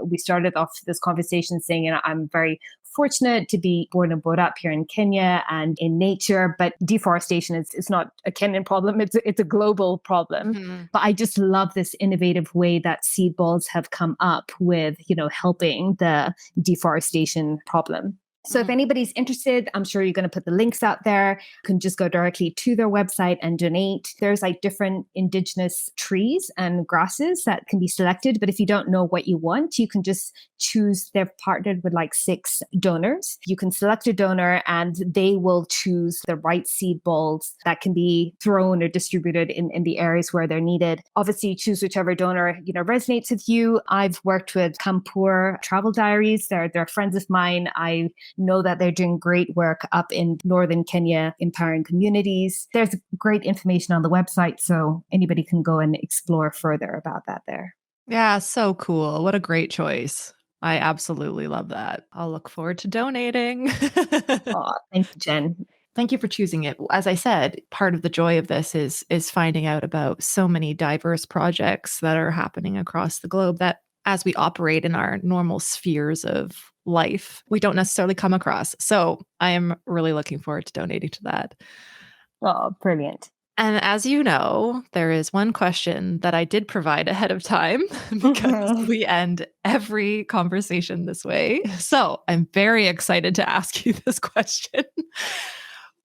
We started off this conversation saying I'm very fortunate to be born and brought up here in Kenya and in nature, but deforestation is not a Kenyan problem. It's a global problem. Mhm. But I just love this innovative way that seed balls have come up with, helping the deforestation problem. So if Mhm. anybody's interested, I'm sure you're going to put the links out there. You can just go directly to their website and donate. There's like different indigenous trees and grasses that can be selected. But if you don't know what you want, you can just choose. They've partnered with like 6 donors. You can select a donor and they will choose the right seed balls that can be thrown or distributed in the areas where they're needed. Obviously, choose whichever donor resonates with you. I've worked with Kampur Travel Diaries. They're friends of mine. I know that they're doing great work up in northern Kenya, empowering communities. There's great information on the website, so anybody can go and explore further about that there. Yeah, so cool. What a great choice. I absolutely love that. I'll look forward to donating. Oh, thank you, Jen. Thank you for choosing it. As I said, part of the joy of this is finding out about so many diverse projects that are happening across the globe that as we operate in our normal spheres of life, we don't necessarily come across. So, I am really looking forward to donating to that. Oh, brilliant. And as you know, there is one question that I did provide ahead of time because we end every conversation this way. So I'm very excited to ask you this question.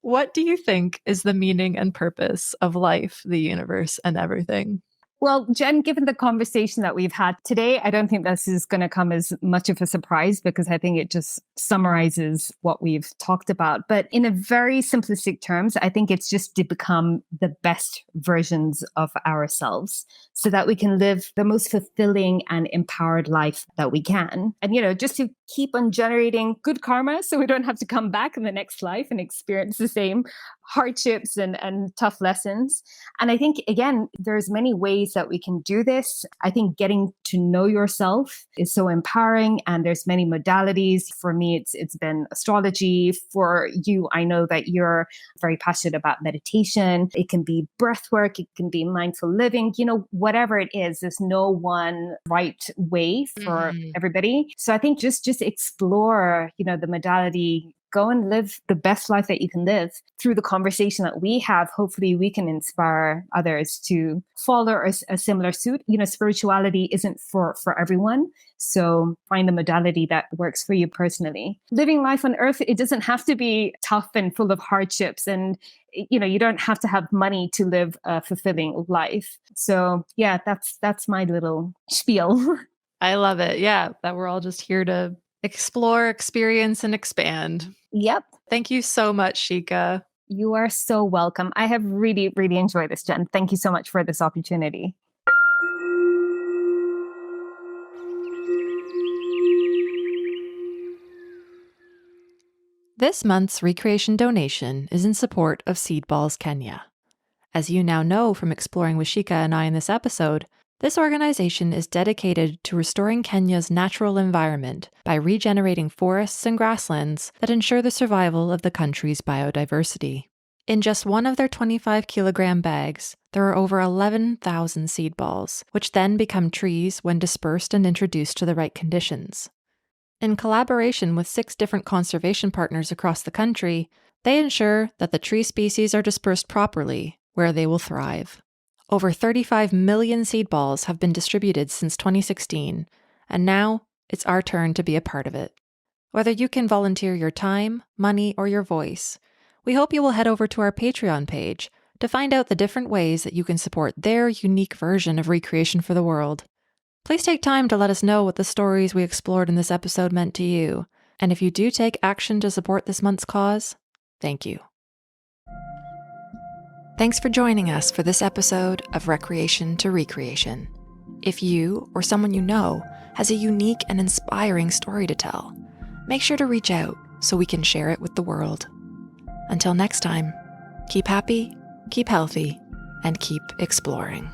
What do you think is the meaning and purpose of life, the universe, and everything? Well, Jen, given the conversation that we've had today, I don't think this is going to come as much of a surprise because I think it just summarizes what we've talked about. But in a very simplistic terms, I think it's just to become the best versions of ourselves so that we can live the most fulfilling and empowered life that we can. And, just to keep on generating good karma so we don't have to come back in the next life and experience the same hardships and tough lessons. And I think, again, there's many ways that we can do this. I think getting to know yourself is so empowering, and there's many modalities. For me, it's been astrology. For you, I know that you're very passionate about meditation. It can be breath work. It can be mindful living. Whatever it is, there's no one right way for Mhm. everybody. So I think just explore, the modality. Go and live the best life that you can live. Through the conversation that we have, hopefully we can inspire others to follow a similar suit. Spirituality isn't for everyone. So find the modality that works for you personally. Living life on earth, it doesn't have to be tough and full of hardships. And you don't have to have money to live a fulfilling life. So yeah, that's my little spiel. I love it. Yeah, that we're all just here to Explore, experience, and expand. Yep. Thank you so much, Shikha. You are so welcome. I have really, really enjoyed this, Jen. Thank you so much for this opportunity. This month's recreation donation is in support of Seed Balls Kenya. As you now know from exploring with Shikha and I in this episode, this organization is dedicated to restoring Kenya's natural environment by regenerating forests and grasslands that ensure the survival of the country's biodiversity. In just one of their 25-kilogram bags, there are over 11,000 seed balls, which then become trees when dispersed and introduced to the right conditions. In collaboration with 6 different conservation partners across the country, they ensure that the tree species are dispersed properly, where they will thrive. Over 35 million seed balls have been distributed since 2016, and now it's our turn to be a part of it. Whether you can volunteer your time, money, or your voice, we hope you will head over to our Patreon page to find out the different ways that you can support their unique version of recreation for the world. Please take time to let us know what the stories we explored in this episode meant to you, and if you do take action to support this month's cause, thank you. Thanks for joining us for this episode of Recreation to Recreation. If you or someone you know has a unique and inspiring story to tell, make sure to reach out so we can share it with the world. Until next time, keep happy, keep healthy, and keep exploring.